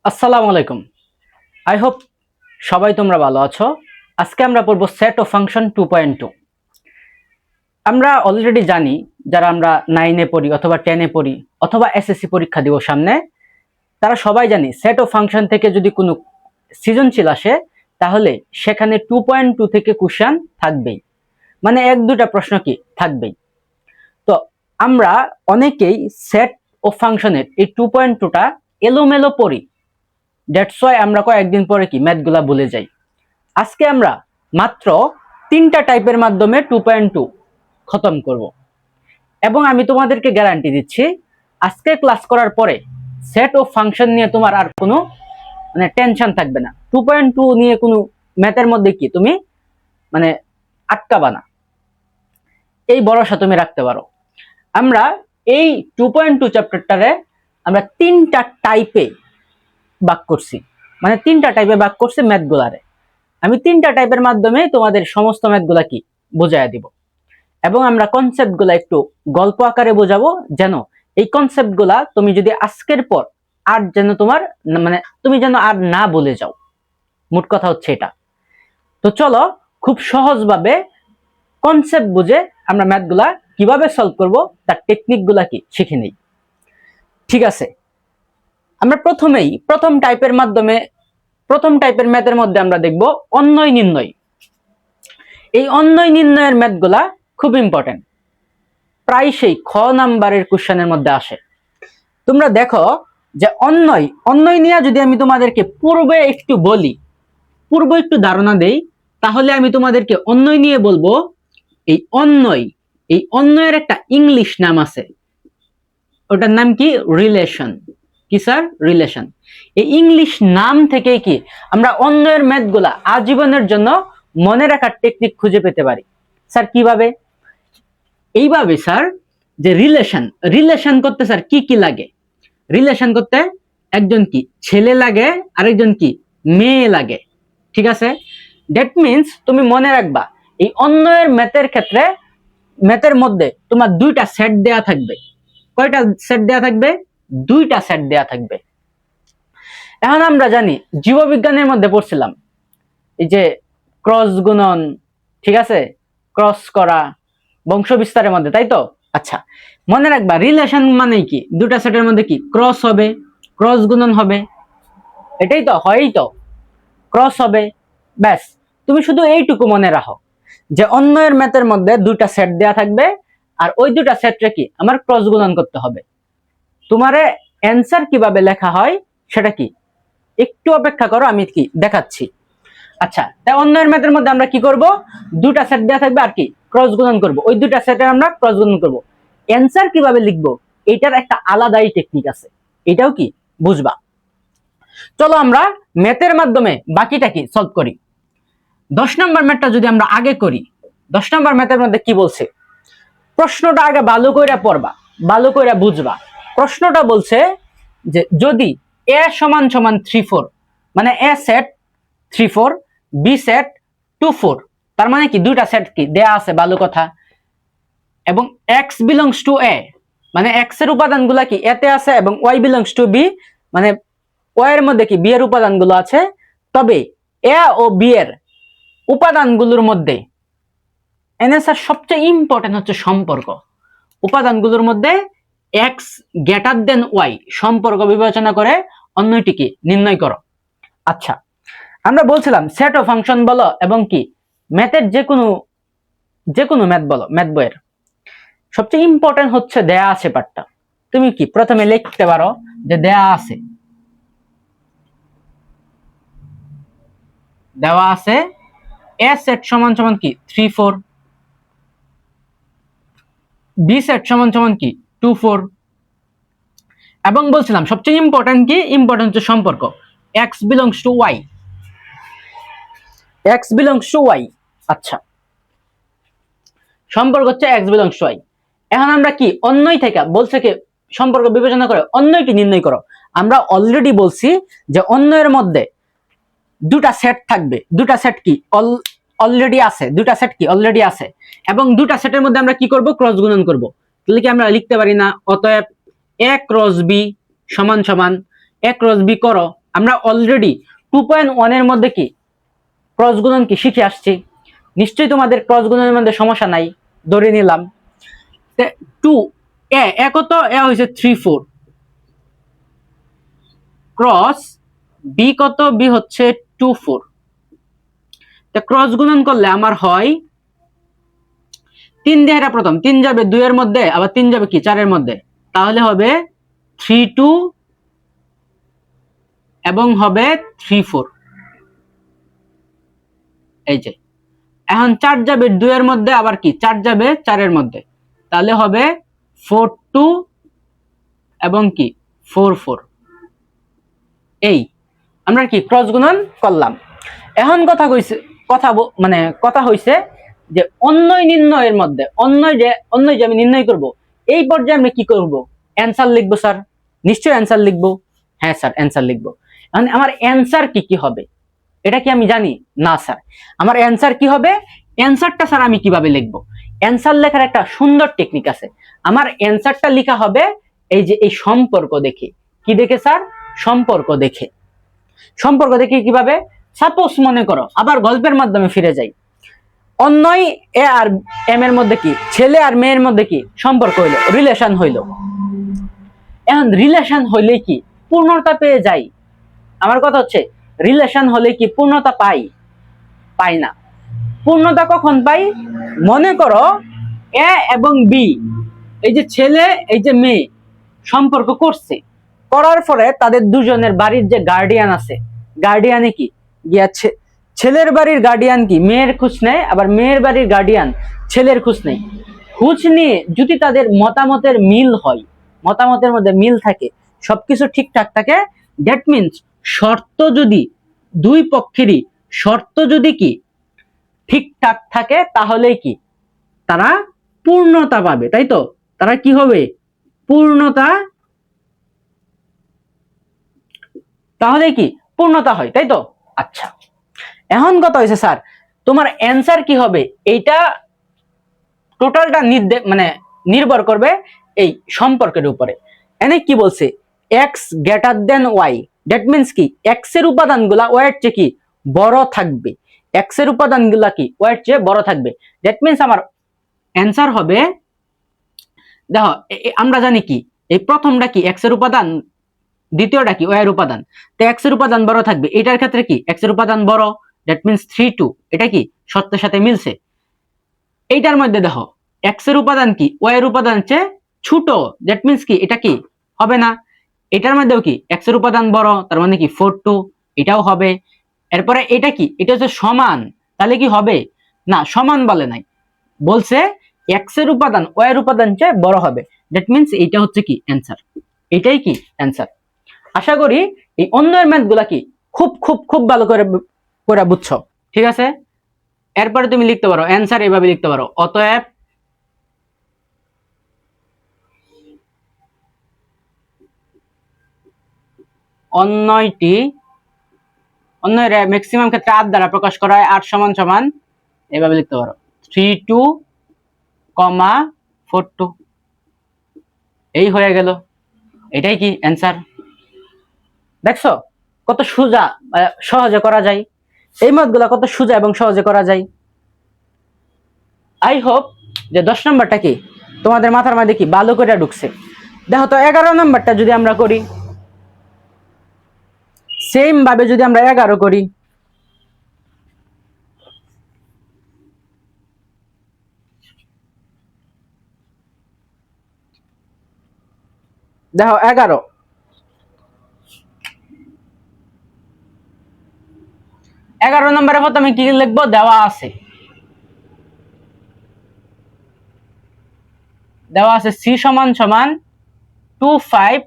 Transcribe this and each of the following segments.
আসসালামু আলাইকুম। I hope সবাই তোমরা ভালো আছো। আজকে আমরা পড়বো সেট অফ ফাংশন 2.2। আমরা অলরেডি জানি, যারা আমরা 9-এ পড়ি অথবা 10-এ পড়ি অথবা এসএসসি পরীক্ষা দিব সামনে, তারা সবাই জানি সেট অফ ফাংশন থেকে যদি কোনো সৃজনশীল আসে তাহলে সেখানে 2.2 থেকে কোশ্চেন থাকবেই, মানে এক দুটা প্রশ্ন কি থাকবেই। তো আমরা অনেকেই সেট অফ ফাংশনের এই 2.2টা এলোমেলো পড়ি, দ্যাটস ওয়াই আমরা কয়েকদিন পরে কি ম্যাথগুলা ভুলে যাই। আজকে আমরা মাত্র 3টা টাইপের মাধ্যমে 2.2 খতম করব, এবং আমি তোমাদেরকে গ্যারান্টি দিচ্ছি আজকে ক্লাস করার পরে সেট অফ ফাংশন নিয়ে তোমার আর কোনো টেনশন থাকবে না। 2.2 নিয়ে কোনো ম্যাথের মধ্যে কি তুমি আটকাবা না, এই ভরসা তুমি রাখতে পারো। আমরা এই 2.2 চ্যাপ্টারটারে আমরা 3টা টাইপে ভাগ করছি, মানে 3টা টাইপে ভাগ করছি ম্যাথগুলারে। আমি 3টা টাইপের মাধ্যমে তোমাদের সমস্ত ম্যাথগুলা কি বোঝায় দিব, এবং আমরা কনসেপ্টগুলা একটু গল্প আকারে বোঝাবো, যেন এই কনসেপ্টগুলা তুমি যদি আজকের পর আর যেন তোমার তুমি যেন আর না বলে যাও। মোট কথা হচ্ছে এটা। তো চলো খুব সহজভাবে কনসেপ্ট বুঝে আমরা ম্যাথগুলা কিভাবে সলভ করব তার টেকনিকগুলা কি শিখে নেই। ঠিক আছে, আমরা প্রথম টাইপের ম্যাথের মধ্যে আমরা দেখব অন্বয় নির্ণয়। এই অন্বয় নির্ণয়ের ম্যাথগুলা খুব ইম্পর্টেন্ট, প্রায়শই খ নাম্বারের কোশ্চেনের মধ্যে আসে। তোমরা দেখো যে অন্বয় নিয়ে যদি আমি তোমাদেরকে পূর্বে একটু ধারণা দেই, তাহলে আমি তোমাদেরকে অন্বয় নিয়ে বলবো এই অন্বয়ের একটা ইংলিশ নাম আছে, ওটার নাম কি? রিলেশন। কি স্যার? রিলেশন। এই ইংলিশ নাম থেকে কি আমরা অন্বয়ের ম্যাথগুলা আজীবনের জন্য মনে রাখার টেকনিক খুঁজে পেতে পারি। স্যার কিভাবে? এইভাবে স্যার, যে রিলেশন করতে স্যার কি কি লাগে? রিলেশন করতে একজন কি ছেলে লাগে, আরেকজন কি মেয়ে লাগে। ঠিক আছে, দ্যাট মিন্স তুমি মনে রাখবা এই অন্বয়ের ম্যাথের মধ্যে তোমার দুইটা সেট দেয়া থাকবে। কয়টা সেট দেয়া থাকবে? দুইটা সেট দেয়া থাকবে। এখন আমরা জানি জীববিজ্ঞানের মধ্যে পড়ছিলাম এই যে ক্রস গুণন, ঠিক আছে, ক্রস করা বংশ বিস্তারের মধ্যে, তাই তো? আচ্ছা, মনে রাখবা রিলেশন মানে কি দুটা সেটের মধ্যে কি ক্রস হবে, ক্রস গুণন হবে, এটাই তো হয়ই তো, ক্রস হবে। ব্যাস, তুমি শুধু এইটুকু মনে রাখো যে অন্বয়ের ম্যাথের মধ্যে দুটা সেট দেয়া থাকবে, আর ওই দুটা সেটরে কি আমার ক্রস গুণন করতে হবে। তোমারে অ্যান্সার কিভাবে লেখা হয় সেটা কি একটু অপেক্ষা করো, আমি কি দেখাচ্ছি। আচ্ছা, তাই অন্যের ম্যাথের মধ্যে আমরা কি করব? দুটা সেট দেওয়া থাকবে আর কি ক্রস গুণন করব, ওই দুটা সেটের আমরা ক্রস গুণন করব। অ্যান্সার কিভাবে লিখব এটার একটা আলাদাই টেকনিক আছে, এটাও কি বুঝবা। চলো আমরা ম্যাথের মাধ্যমে বাকিটা কি সলভ করি। 10 নম্বর ম্যাথটা যদি আমরা আগে করি, 10 নম্বর ম্যাথের মধ্যে কি বলছে প্রশ্নটা আগে ভালো করে পড়বা, ভালো করে বুঝবা। প্রশ্নটা বলছে যে যদি a সমান সমান 3 4, মানে a সেট 3 4, b সেট 2 4, তার মানে কি দুইটা সেট কি দেয়া আছে, ভালো কথা। এবং x বিলংস টু a, মানে x এর উপাদানগুলো কি a তে আছে, এবং y বিলংস টু b, মানে y এর মধ্যে কি b এর উপাদানগুলো আছে। তবে a ও b এর উপাদানগুলোর মধ্যে এনএসআর সবচেয়ে ইম্পর্টেন্ট হচ্ছে সম্পর্ক। উপাদানগুলোর মধ্যে x গ্রেটার দেন y সম্পর্ক বিবেচনা করে অন্যটিকে নির্ণয় করো। আচ্ছা, আমরা বলছিলাম সেট অফ ফাংশন বলো এবং কি ম্যাথের যে কোনো ম্যাথ বলো, ম্যাথ বইয়ের সবচেয়ে ইম্পর্টেন্ট হচ্ছে দেয়া আছে পার্টটা। তুমি কি প্রথমে লিখতে পারো যে দেওয়া আছে a সেট সমান সমান কি 3 4, b সেট সমান সমান কি 2 4, এবং বলছিলাম সবচেয়ে ইম্পর্টেন্ট হচ্ছে সম্পর্ক x belongs two y, x belongs two y। আচ্ছা, সম্পর্ক হচ্ছে x বিলংস টু y। এখন আমরা কি অন্যই থেকে বলছে কি সম্পর্ক বিবেচনা করে অন্যটি নির্ণয় করো। আমরা অলরেডি বলছি যে অন্যের মধ্যে দুটা সেট থাকবে, দুটা সেট কি অলরেডি আছে, এবং দুটা সেটের মধ্যে আমরা কি করব? ক্রস গুণন করব। তাহলে কি আমরা লিখতে পারি না অতএব a ক্রস b সমান সমান a ক্রস b করো, আমরা অলরেডি 2.1 এর মধ্যে কি ক্রস গুণন কি শিখে আসছি। নিশ্চয়ই তোমাদের ক্রস গুণনের মধ্যে সমস্যা নাই, ধরে নিলাম। 2 এ কত, এ হইছে 3 4 ক্রস বি কত, বি হচ্ছে 2 4। তা ক্রস গুণন করলে আমার হয় 3 দিয়ে, এটা প্রথম 3 যাবে 2 এর মধ্যে, আবার 3 যাবে কি 4 এর মধ্যে, তাহলে হবে 3 2 এবং হবে 3 4। এই যে এখন 4 যাবে 2 এর মধ্যে, আবার কি 4 যাবে 4 এর মধ্যে, তাহলে হবে 4 2 এবং কি 4 4। এই আমরা কি ক্রস গুণন করলাম। এখন কথা হইছে যে অন্যয় নির্ণয়ের মধ্যে অন্যয় যে আমি নির্ণয় করব, এই পর্যায়ে আমি কি করব, অ্যানসার লিখবো স্যার। নিশ্চয়ই অ্যানসার লিখবো। হ্যাঁ স্যার অ্যানসার লিখবো। এখন আমার অ্যানসার কি হবে এটা কি আমি জানি না স্যার। আমার অ্যানসার কি হবে, অ্যানসারটা স্যার আমি কিভাবে লিখবো। অ্যানসার লেখার একটা সুন্দর টেকনিক আছে। আমার অ্যানসারটা লেখা হবে এই যে এই সম্পর্ক দেখে। কি দেখে স্যার? সম্পর্ক দেখে। সম্পর্ক দেখে কিভাবে? সাপোজ মনে করো, আবার গল্পের মাধ্যমে ফিরে যাই। অন্যয় এ আর এম এর মধ্যে কি, ছেলে আর মেয়ের মধ্যে কি সম্পর্ক হইলো, রিলেশন হইলো। এখন রিলেশন হইলে কি পূর্ণতা পেয়ে যাই? আমার কথা হচ্ছে রিলেশন হলে কি পূর্ণতা পাই? পাই না। পূর্ণতা কখন পাই? মনে করো এ এবং বি, এই যে ছেলে এই যে মেয়ে সম্পর্ক করছে, করার পরে তাদের দুজনের বাড়ির যে গার্ডিয়ান আছে, গার্ডিয়ানে কি গিয়াছে, ছেলের বাড়ির গার্ডিয়ান কি মেয়ের খোঁজ নেয়, আবার মেয়ের বাড়ির গার্ডিয়ান ছেলের খোঁজ নেয়। খোঁজ নিয়ে যদি তাদের মতামতের মিল হয়, মতামতের মধ্যে মিল থাকে, সবকিছু ঠিকঠাক থাকে, দ্যাট মিনস শর্ত যদি দুই পক্ষেরই শর্ত যদি কি ঠিকঠাক থাকে, তাহলেই কি তারা পূর্ণতা পাবে, তাই তো? তারা কি হবে? পূর্ণতা, তাহলে কি পূর্ণতা হয়, তাই তো? আচ্ছা, এখন কথা হয়েছে স্যার তোমার অ্যান্সার কি হবে, এইটা টোটালটা নির্ভর করবে এই সম্পর্কের উপরে। এনে কি বলছে, X greater than Y, that means কি এক্স এর উপাদানগুলা ওয়াই এর চেয়ে কি বড় থাকবে, এক্স এর উপাদানগুলা কি ওয়াই এর চেয়ে বড় থাকবে। দ্যাট মিনস আমার অ্যান্সার হবে, দেখো আমরা জানি কি এই প্রথমটা কি এক্স এর উপাদান, দ্বিতীয়টা কি ওয়াই এর উপাদান। তো এক্স এর উপাদান বড় থাকবে, এটার ক্ষেত্রে কি এক্স এর উপাদান বড়, দ্যাট মিনস 3 2, এটা কি সত্যের সাথে মিলছে। এইটার মধ্যে দেখো এক্স এর উপাদান কি ওয়াই এর উপাদান চেয়ে ছোট, দ্যাট মিনস কি এটা কি হবে না। এটার মধ্যেও কি এক্স এর উপাদান বড়, তার মানে কি 4 2, এটাও হবে। এরপরে এটা কি, এটা হচ্ছে সমান, তাহলে কি হবে না, সমান বলে নাই, বলছে এক্স এর উপাদান ওয়াই এর উপাদান চেয়ে বড় হবে, দ্যাট মিনস এইটা হচ্ছে কি অ্যান্সার, এটাই কি অ্যান্সার। আশা করি এই অন্যের ম্যাথ গুলা কি খুব খুব খুব ভালো করে করে বুঝছো, ঠিক আছে। এরপরে তুমি লিখতে পারো অ্যান্সার, এভাবে লিখতে পারো, অতএব অন্যয়টি, অন্যের ম্যাক্সিমাম ক্ষেত্রে 8 দ্বারা প্রকাশ করা হয়, 8 সমান সমান, এভাবে লিখতে পারো 3 2, 4 2, এই হয়ে গেল, এটাই কি অ্যান্সার। দেখছো কত সোজা সহজে করা যায়, এই ম্যাথগুলা কত সোজা এবং সহজে করা যায়। আই হোপ যে 10 নম্বরটা কি তোমাদের মাথার মধ্যে কি ভালো করে ঢুকছে। দেখো তো 11 নম্বরটা যদি আমরা করি, সেম ভাবে যদি আমরা 11 করি, দেখো 11 নম্বরে প্রথমে কি লিখবো, দেওয়া আছে, দেওয়া আছে সি সমান সমান 2 5,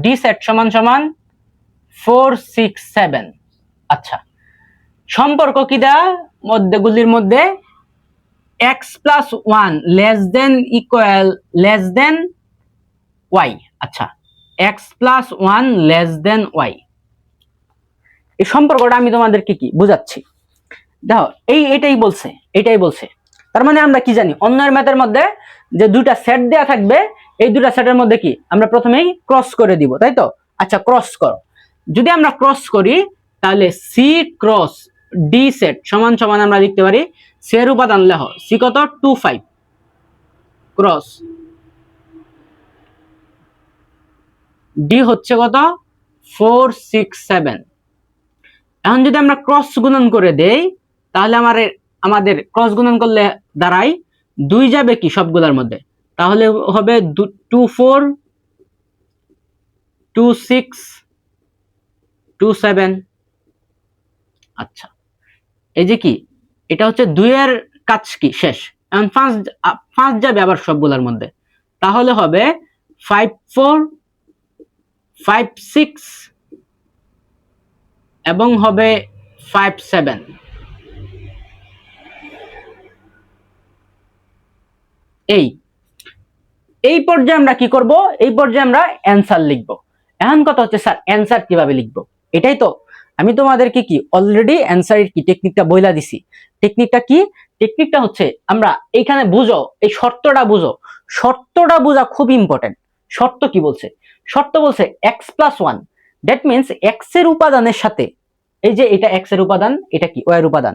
ডি সেট সমান সমান 4 6 7। আচ্ছা, সম্পর্ক কি দেওয়া মধ্যগুলির মধ্যে x plus 1 less than equal less than y। আচ্ছা, x plus 1 less than y, এই সম্পর্কটা আমি তোমাদেরকে কি বুঝাচ্ছি। দেখো এটাই বলছে। তার মানে আমরা কি জানি, অন্যের ম্যাথের মধ্যে যে দুইটা সেট দেয়া থাকবে, এই দুইটা সেটের মধ্যে কি আমরা প্রথমেই ক্রস করে দিব, তাই তো। আচ্ছা ক্রস করো, যদি আমরা ক্রস করি তাহলে সি ক্রস ডি সেট সমান সমান আমরা লিখতে পারি সি এর উপাদান লেখো, সি কত 25 ক্রস ডি হচ্ছে কত 467। এখন যদি আমরা ক্রস গুণন করে দেই তাহলে আমাদের ক্রস গুণন করলে দাঁড়ায় 2 যাবে কি সবগুলোর মধ্যে, তাহলে হবে 24 26 27। আচ্ছা এই যে কি এটা হচ্ছে 2 এর কাজ কি শেষ, এখন 5 যাবে আবার সবগুলোর মধ্যে, তাহলে হবে 54 56 এবং হবে 57। এই পর্যায়ে আমরা কি করব, এই পর্যায়ে আমরা অ্যানসার লিখব। এখন কথা হচ্ছে স্যার অ্যানসার কিভাবে লিখব, এটাই তো আমি তোমাদেরকে কি অলরেডি অ্যানসারের কি টেকনিকটা বইলা দিছি। টেকনিকটা কি, টেকনিকটা হচ্ছে আমরা এইখানে বুঝো, এই শর্তটা বুঝো, শর্তটা বোঝা খুব ইম্পর্টেন্ট। শর্ত কি বলছে, শর্ত বলছে x+1, দ্যাট মিন্স x এর উপাদানের সাথে, এই যে এটা x এর উপাদান, এটা কি y এর উপাদান,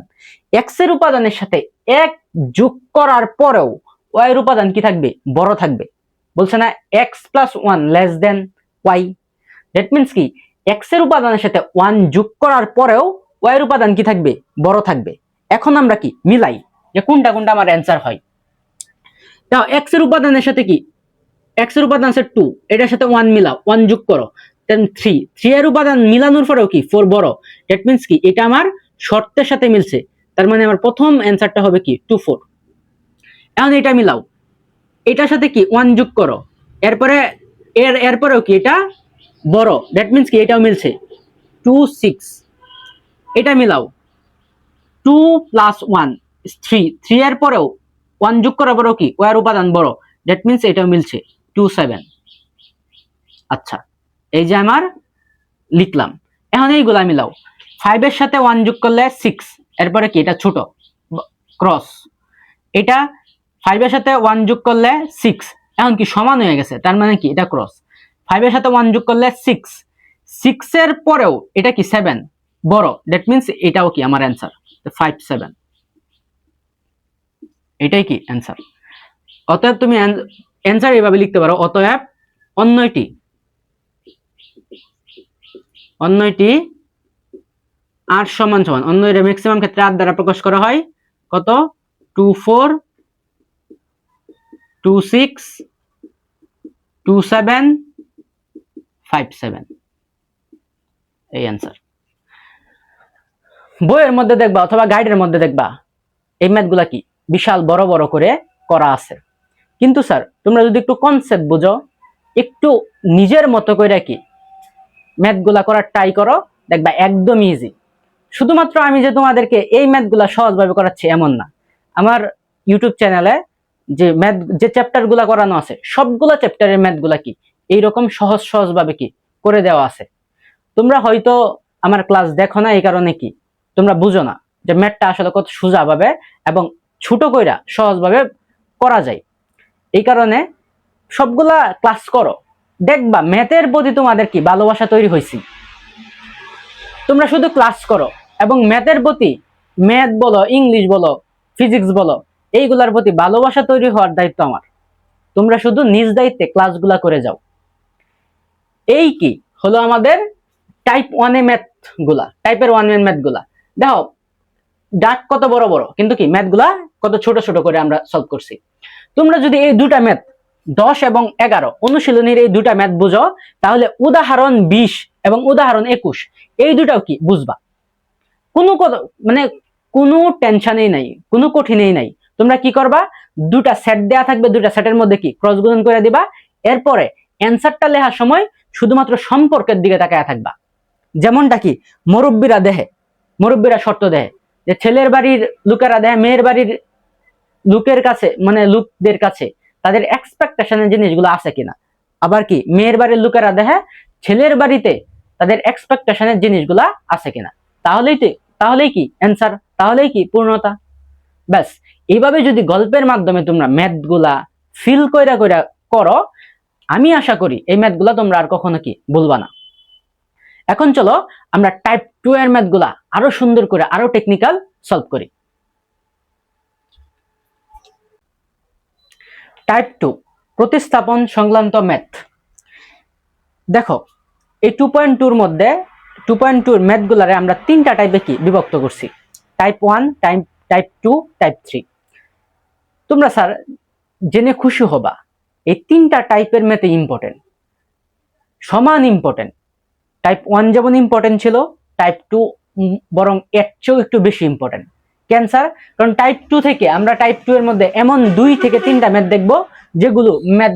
x এর উপাদানের সাথে 1 যোগ করার পরেও y এর উপাদান কি থাকবে, বড় থাকবে। বলছে না x+1 less than y, that means কি x এর উপাদানের সাথে 1 যোগ করার পরেও y এর উপাদান কি থাকবে, বড় থাকবে। এখন আমরা কি মিলাই যে কোনটা কোনটা আমার অ্যানসার হয়। তাও x এর উপাদানের সাথে কি, x এর উপাদান আছে 2, এটার সাথে 1 মিলাও, 1 যোগ করো, দেন 3 এর উপাদান মিলানোর পরেও কি 4 বড়, দ্যাট মিন্স কি এটা আমার শর্তের সাথে মিলছে, তার মানে আমার প্রথম অ্যানসারটা হবে কি 24। এখন এটা মিলাও, এটার সাথে কি 1 যোগ করো, এরপরেও কি এটা বড়, দ্যাট মিন্স কি এটাও মিলছে 26। এটা মিলাও 2 + 1 3 এর পরেও 1 যোগ করার পরেও কি ওয়ার উপাদান বড়, দ্যাট মিন্স এটাও মিলছে 27। আচ্ছা এই যে আমার লিখলাম। এখন এইগুলা মিলাও, 5 এর সাথে 1 যোগ করলে 6, এরপরে কি এটা ছোট ক্রস, এটা 5 এর সাথে 1 যোগ করলে 6, এখন কি সমান হয়ে গেছে, তার মানে কি এটা ক্রস। 5 এর সাথে 1 যোগ করলে 6 এর পরেও এটা কি 7 বড়, দ্যাট মিন্স এটাও কি আমার অ্যানসার 57। এটাই কি অ্যানসার। অতএব তুমি অ্যানসার এইভাবে লিখতে পারো, অতএব অন্যটি 8 সমান সমান, অন্যের ম্যাক্সিমাম ক্ষেত্রে 8 দ্বারা প্রকাশ করা হয় কত 24 26 27 57, এই অ্যানসার। বইয়ের মধ্যে দেখবা অথবা গাইডের মধ্যে দেখবা এই ম্যাথগুলা কি বিশাল বড় বড় করে করা আছে, কিন্তু স্যার তোমরা যদি একটু কনসেপ্ট বুঝো, একটু নিজের মতো করে কি ম্যাথগুলা করার ট্রাই করো, দেখবা একদম ইজি। শুধুমাত্র আমি যে তোমাদেরকে এই ম্যাথগুলা সহজভাবে করাচ্ছি এমন না, আমার ইউটিউব চ্যানেলে যে চ্যাপ্টারগুলা করানো আছে সবগুলা চ্যাপ্টারের ম্যাথগুলা কি এইরকম সহজভাবে কি করে দেওয়া আছে। তোমরা হয়তো আমার ক্লাস দেখো না, এই কারণে কি তোমরা বুঝো না যে ম্যাথটা আসলে কত সোজাভাবে এবং ছোট কইরা সহজভাবে করা যায়। এই কারণে সবগুলা ক্লাস করো, দেখবা ম্যাথের প্রতি তোমাদের কি ভালোবাসা তৈরি হয়েছে। তোমরা শুধু ক্লাস করো এবং ম্যাথের প্রতি, ম্যাথ বলো ইংলিশ বলো ফিজিক্স বলো, এইগুলার প্রতি ভালোবাসা তৈরি হওয়ার দায়িত্ব আমার। তোমরা শুধু নিজ দায়িত্বে ক্লাসগুলা করে যাও। এই কি হলো আমাদের টাইপ 1 এ ম্যাথ গুলা, টাইপের 1 এর ম্যাথ গুলা। দেখো ডাক কত বড় বড়, কিন্তু কি ম্যাথ গুলা কত ছোট ছোট করে আমরা সলভ করছি। তোমরা যদি এই দুটা ম্যাথ 10 এবং 11 অনুশীলনীর এই দুটা ম্যাথ বুঝো, তাহলে উদাহরণ 20 এবং উদাহরণ 21 এই দুটাও কি বুঝবা। কোনো টেনশনই নাই, কোনো কঠিনই নাই। তোমরা কি করবা, দুটা সেট দেয়া থাকবে, দুটা সেটের মধ্যে কি ক্রস গুণন করে দিবা, এরপরে অ্যানসারটা লেখার সময় শুধুমাত্র সম্পর্কের দিকে তাকায় থাকবা। যেমনটা কি মুরব্বীরা শর্ত দেয় যে ছেলের বাড়ির লোকেরা দেয় মেয়ের বাড়ির লোকের কাছে, মানে লোকদের কাছে তাদের এক্সপেকটেশনের জিনিসগুলো আছে কিনা, আবার কি মেয়ের বাড়ির লোকেরা দেখে ছেলের বাড়িতে তাদের এক্সপেকটেশনের জিনিসগুলা আছে কিনা, তাহলেই কি অ্যানসার, তাহলেই কি পূর্ণতা। ব্যাস এইভাবে যদি গল্পের মাধ্যমে তোমরা ম্যাথগুলা ফিল কইরা করো, আমি আশা করি এই ম্যাথগুলা তোমরা আর কখনো কি ভুলবা না। এখন চলো আমরা টাইপ 2 এর ম্যাথগুলা আরো সুন্দর করে আরো টেকনিক্যাল সলভ করি। টাইপ 2 প্রতিস্থাপন সংক্রান্ত ম্যাথ। দেখো এই 2.2 এর মধ্যে 2.2 এর ম্যাথগুলারে আমরা তিনটা টাইপে কি বিভক্ত করছি, টাইপ 1, টাইপ 2, টাইপ 3। তোমরা স্যার জেনে খুশি হবা এই তিনটা টাইপের ম্যাথে ইম্পর্টেন্ট, সমান ইম্পর্টেন্ট। টাইপ 1 যেমন ইম্পর্টেন্ট ছিল, টাইপ 2 বরং এর চেয়েও একটু বেশি ইম্পর্টেন্ট। কেন স্যার? কারণ টাইপ 2 থেকে আমরা টাইপ 2 এর মধ্যে এমন 2 থেকে 3টা ম্যাথ দেখবো যেগুলো ম্যাথ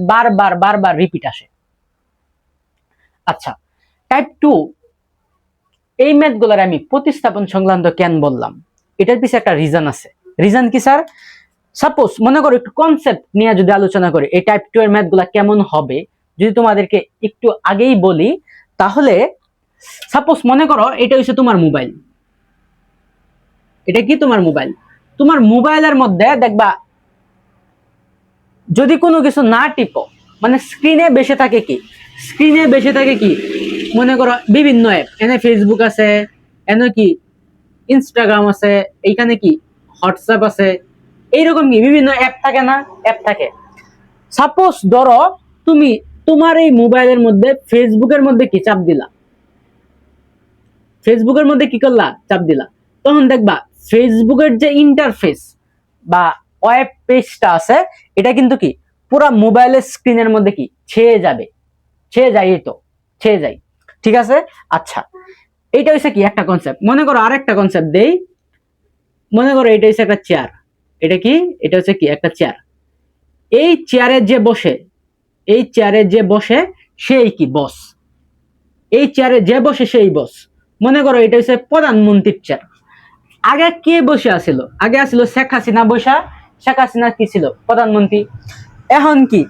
বারবার রিপিট আসে। আচ্ছা, টাইপ 2 এই ম্যাথগুলোর আমি প্রতিস্থাপন সংক্রান্ত কেন বললাম, এটার পিছনে একটা রিজন আছে। রিজন কি স্যার? সাপোজ মনে করো একটু কনসেপ্ট নিয়ে যদি আলোচনা করি এই টাইপ 2 এর ম্যাথগুলা কেমন হবে, যদি তোমাদেরকে একটু আগেই বলি, তাহলে সাপোজ মনে করো এটা হচ্ছে তোমার মোবাইল। এটা কি তোমার মোবাইল? তোমার মোবাইলের মধ্যে দেখবা যদি কোনো কিছু না টিপো, মানে স্ক্রিনে বেশি থাকে কি, স্ক্রিনে বেশি থাকে কি, মনে করো বিভিন্ন অ্যাপ, এনে ফেসবুক আছে, এনে কি ইনস্টাগ্রাম আছে, এইখানে কি হোয়াটসঅ্যাপ আছে, এইরকম কি বিভিন্ন অ্যাপ থাকে না, অ্যাপ থাকে। সাপোজ ধরো তুমি তোমার এই মোবাইলের মধ্যে ফেসবুকের মধ্যে কি চাপ দিলা, ফেসবুকের মধ্যে কি করলা, চাপ দিলা, তখন দেখবা ফেসবুকের যে ইন্টারফেস বা ওয়েব পেজটা আছে এটা কিন্তু কি পুরো মোবাইলের স্ক্রিনের মধ্যে কি ছেয়ে যাবে, ছেয়ে যায়, এই তো ছেয়ে যায়। ঠিক আছে? আচ্ছা, এইটা হচ্ছে কি একটা কনসেপ্ট। মনে করো আরেকটা কনসেপ্ট দেই, মনে করো এটা হচ্ছে একটা চেয়ার। এটা কি? এটা হচ্ছে কি একটা চেয়ার। এই চেয়ারে যে বসে, এই চেয়ারে যে বসে সেই কি বস, এই চেয়ারে যে বসে সেই বস। মনে করো এটা হচ্ছে প্রধানমন্ত্রীর চেয়ার। আগে কে বসে আছিল? আগে আছিল শেখ হাসিনা বসা। শেখ হাসিনা কি ছিল? প্রধানমন্ত্রী। এখন কি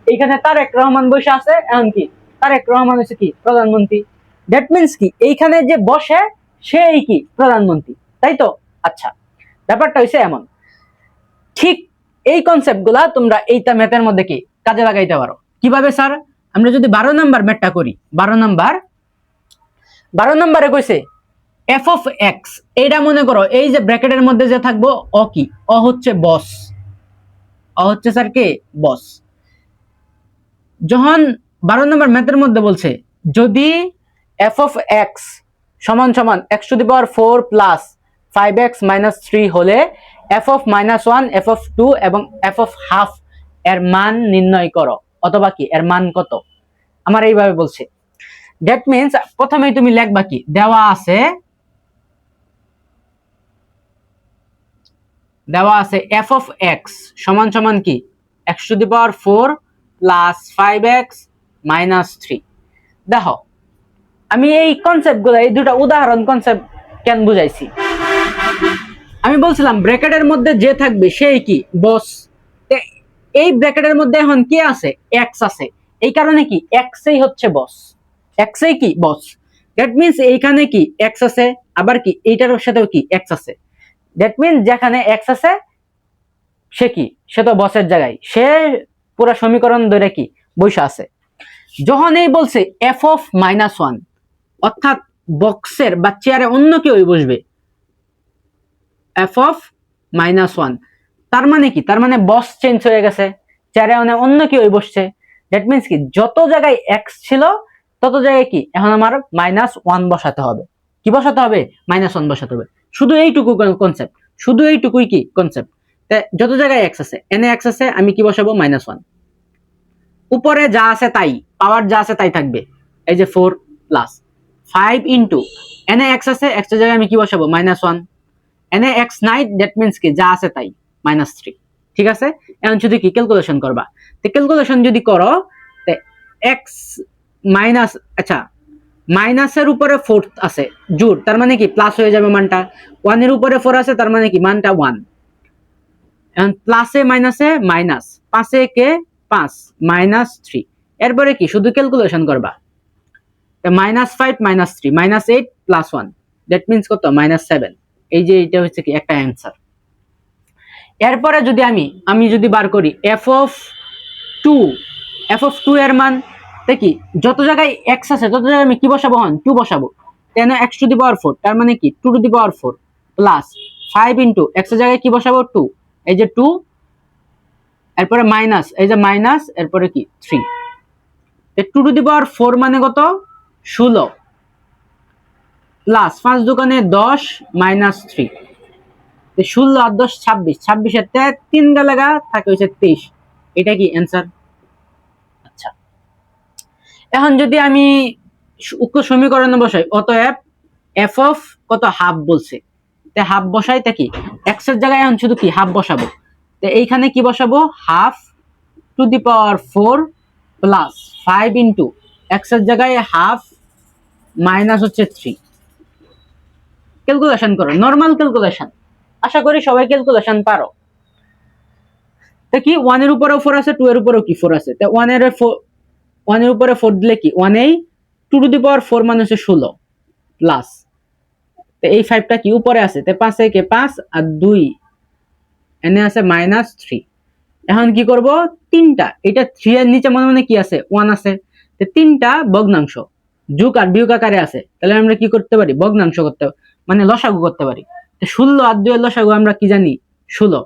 এইখানে তারেক রহমান বসে আছে, এখন কি তারেক রহমান হচ্ছে কি প্রধানমন্ত্রী। দ্যাট মিনস কি এইখানে যে বসে সেই কি প্রধানমন্ত্রী, তাই তো? আচ্ছা, ব্যাপারটা হইছে এমন। ঠিক এই কনসেপ্ট গুলা তোমরা এইটা ম্যাথের মধ্যে কি কাজে লাগাইতে পারো। কিভাবে স্যার? আমরা যদি 12 নাম্বার ম্যাথটা করি, 12 নাম্বারে কইছে এফ অফ এক্স, এইটা মনে করো এই যে ব্র্যাকেটের মধ্যে যে থাকবো অ কি, অ হচ্ছে বস, অ হচ্ছে স্যার কে বস। যখন 12 নম্বর ম্যাথের মধ্যে বলছে যদি এফ অফ এক্স সমান সমান x to the power 4 plus 5x minus 3 হলে এফ অফ -1, এফ অফ 2 এবং এফ অফ হাফ এর মান নির্ণয় করো, অথবা কি এর মান কত। আমার এইভাবে বলছে। দ্যাট মিন্স প্রথমেই তুমি লিখবা কি, দেওয়া আছে এফ অফ এক্স সমান সমান কি x to the power 4 plus 5x minus 3। দেখো আমি এই কনসেপ্ট গুলো, এই দুটা উদাহরণ কনসেপ্ট কেন বুঝাইছি। আমি বলছিলাম ব্র্যাকেটের মধ্যে যে থাকবে সেই কি বস। এই ব্র্যাকেটের মধ্যে এখন কি আছে? এক্স আছে। এই কারণে কি এক্সই হচ্ছে বস, এক্সই কি বস। দ্যাট মিন্স এইখানে কি এক্স আছে, আবার কি এইটার সাথেও কি এক্স আছে। দ্যাট মিন্স যেখানে এক্স আছে সে কি, সে তো বসের জায়গায়, সে পুরো সমীকরণ ধরে কি বসে আছে। যখন এই বলছে এফ অফ -1, অর্থাৎ বক্সের বা চেয়ারে অন্য কেউ বসবে, এফ অফ -1, তার মানে কি, তার মানে বস চেঞ্জ হয়ে গেছে, চেয়ারে অন্য কেউ বসছে। দ্যাট মিন্স কি যত জায়গায় এক্স ছিল তত জায়গায় কি এখন আমার -1 বসাতে হবে। কি বসাতে হবে? -1 বসাতে হবে। শুধু এইটুকু কনসেপ্ট, শুধু এইটুকুই কি কনসেপ্ট। যত জায়গায় এক্স আছে, এনে এক্স আছে, আমি কি বসাবো? -1। উপরে যা আছে তাই, পাওয়ার যা আছে তাই থাকবে। এই যে 4 প্লাস 5 ইন্টু এনে এক্স আছে, এক্স এর জায়গায় আমি কি বসাবো? -1। এনে এক্স নাই, দ্যাট মিন্স কি যা আছে তাই, -3। ঠিক আছে? এখন শুধু কি ক্যালকুলেশন করবা। তো ক্যালকুলেশন যদি করো এক্স মাইনাস, আচ্ছা মাইনাসের উপরে 4 আছে জোর, তার মানে কি প্লাস হয়ে যাবে মানটা। 1 এর উপরে 4 আছে, তার মানে কি মানটা 1। এখন প্লাসে মাইনাসে মাইনাস, 5 এ কে 5 -3। এরপরে কি শুধু ক্যালকুলেশন করবা। -5 -3 -8 +1, দ্যাট মিন্স কত? -7। এই যে এটা হচ্ছে কি একটা অ্যান্সার। এরপরে যদি আমি যদি বার করি এফ অফ 2 এর মান, দেখি যত জায়গায় এক্স আছে তত জায়গায় আমি কি বসাবো, হন 2 বসাবো। কেন এক্স টু দি পাওয়ার 4, তার মানে কি 2 two the power 4 plus 5 into x এর জায়গায় কি বসাবো 2, এই যে 2, এরপরে মাইনাস, এই যে মাইনাস, এরপরে কি 3। 2 টু দি পাওয়ার 4 মানে কত 16 প্লাস 5 দোকানে 10 মাইনাস 3, 16 আর 10 26, 26 এর 3 লাগা থাকে হচ্ছে 23। এটা কি অ্যান্সার? আচ্ছা, এখন যদি আমি উক্ত সমীকরণে বসাই, অতএব এফ অফ কত হাফ বলছে, তে হাফ বসাই তা কি এক্স এর জায়গায় এখন শুধু কি হাফ বসাবো। তো এইখানে কি বসাবো, have to the power 4 plus 5 into x এর জায়গায় হাফ মাইনাস হচ্ছে 3। ক্যালকুলেশন করো, নরমাল ক্যালকুলেশন, আশা করি সবাই ক্যালকুলেশন পারো। তো কি 1 এর উপরেও 4 আছে, 2 এর উপরেও কি 4 আছে, তো 1 এর উপরে 4 দিলে কি 1 এই 2 টু দি পাওয়ার 4 মানে হচ্ছে 16 প্লাস, তো এই 5টা কি উপরে আছে, তো 5 একে 5 আর 2 এনে আছে মাইনাস 3। এখন কি করব, তিনটা, এটা 3 এর নিচে মনে মনে কি আছে 1 আছে, তো তিনটা ভগ্নাংশ যোগ আর বিয়োগ আকারে আছে, তাহলে আমরা কি করতে পারি, ভগ্নাংশ করতে মানে লসাগু করতে পারি। তো 16 আর 2 এর লসাগু আমরা কি জানি 16।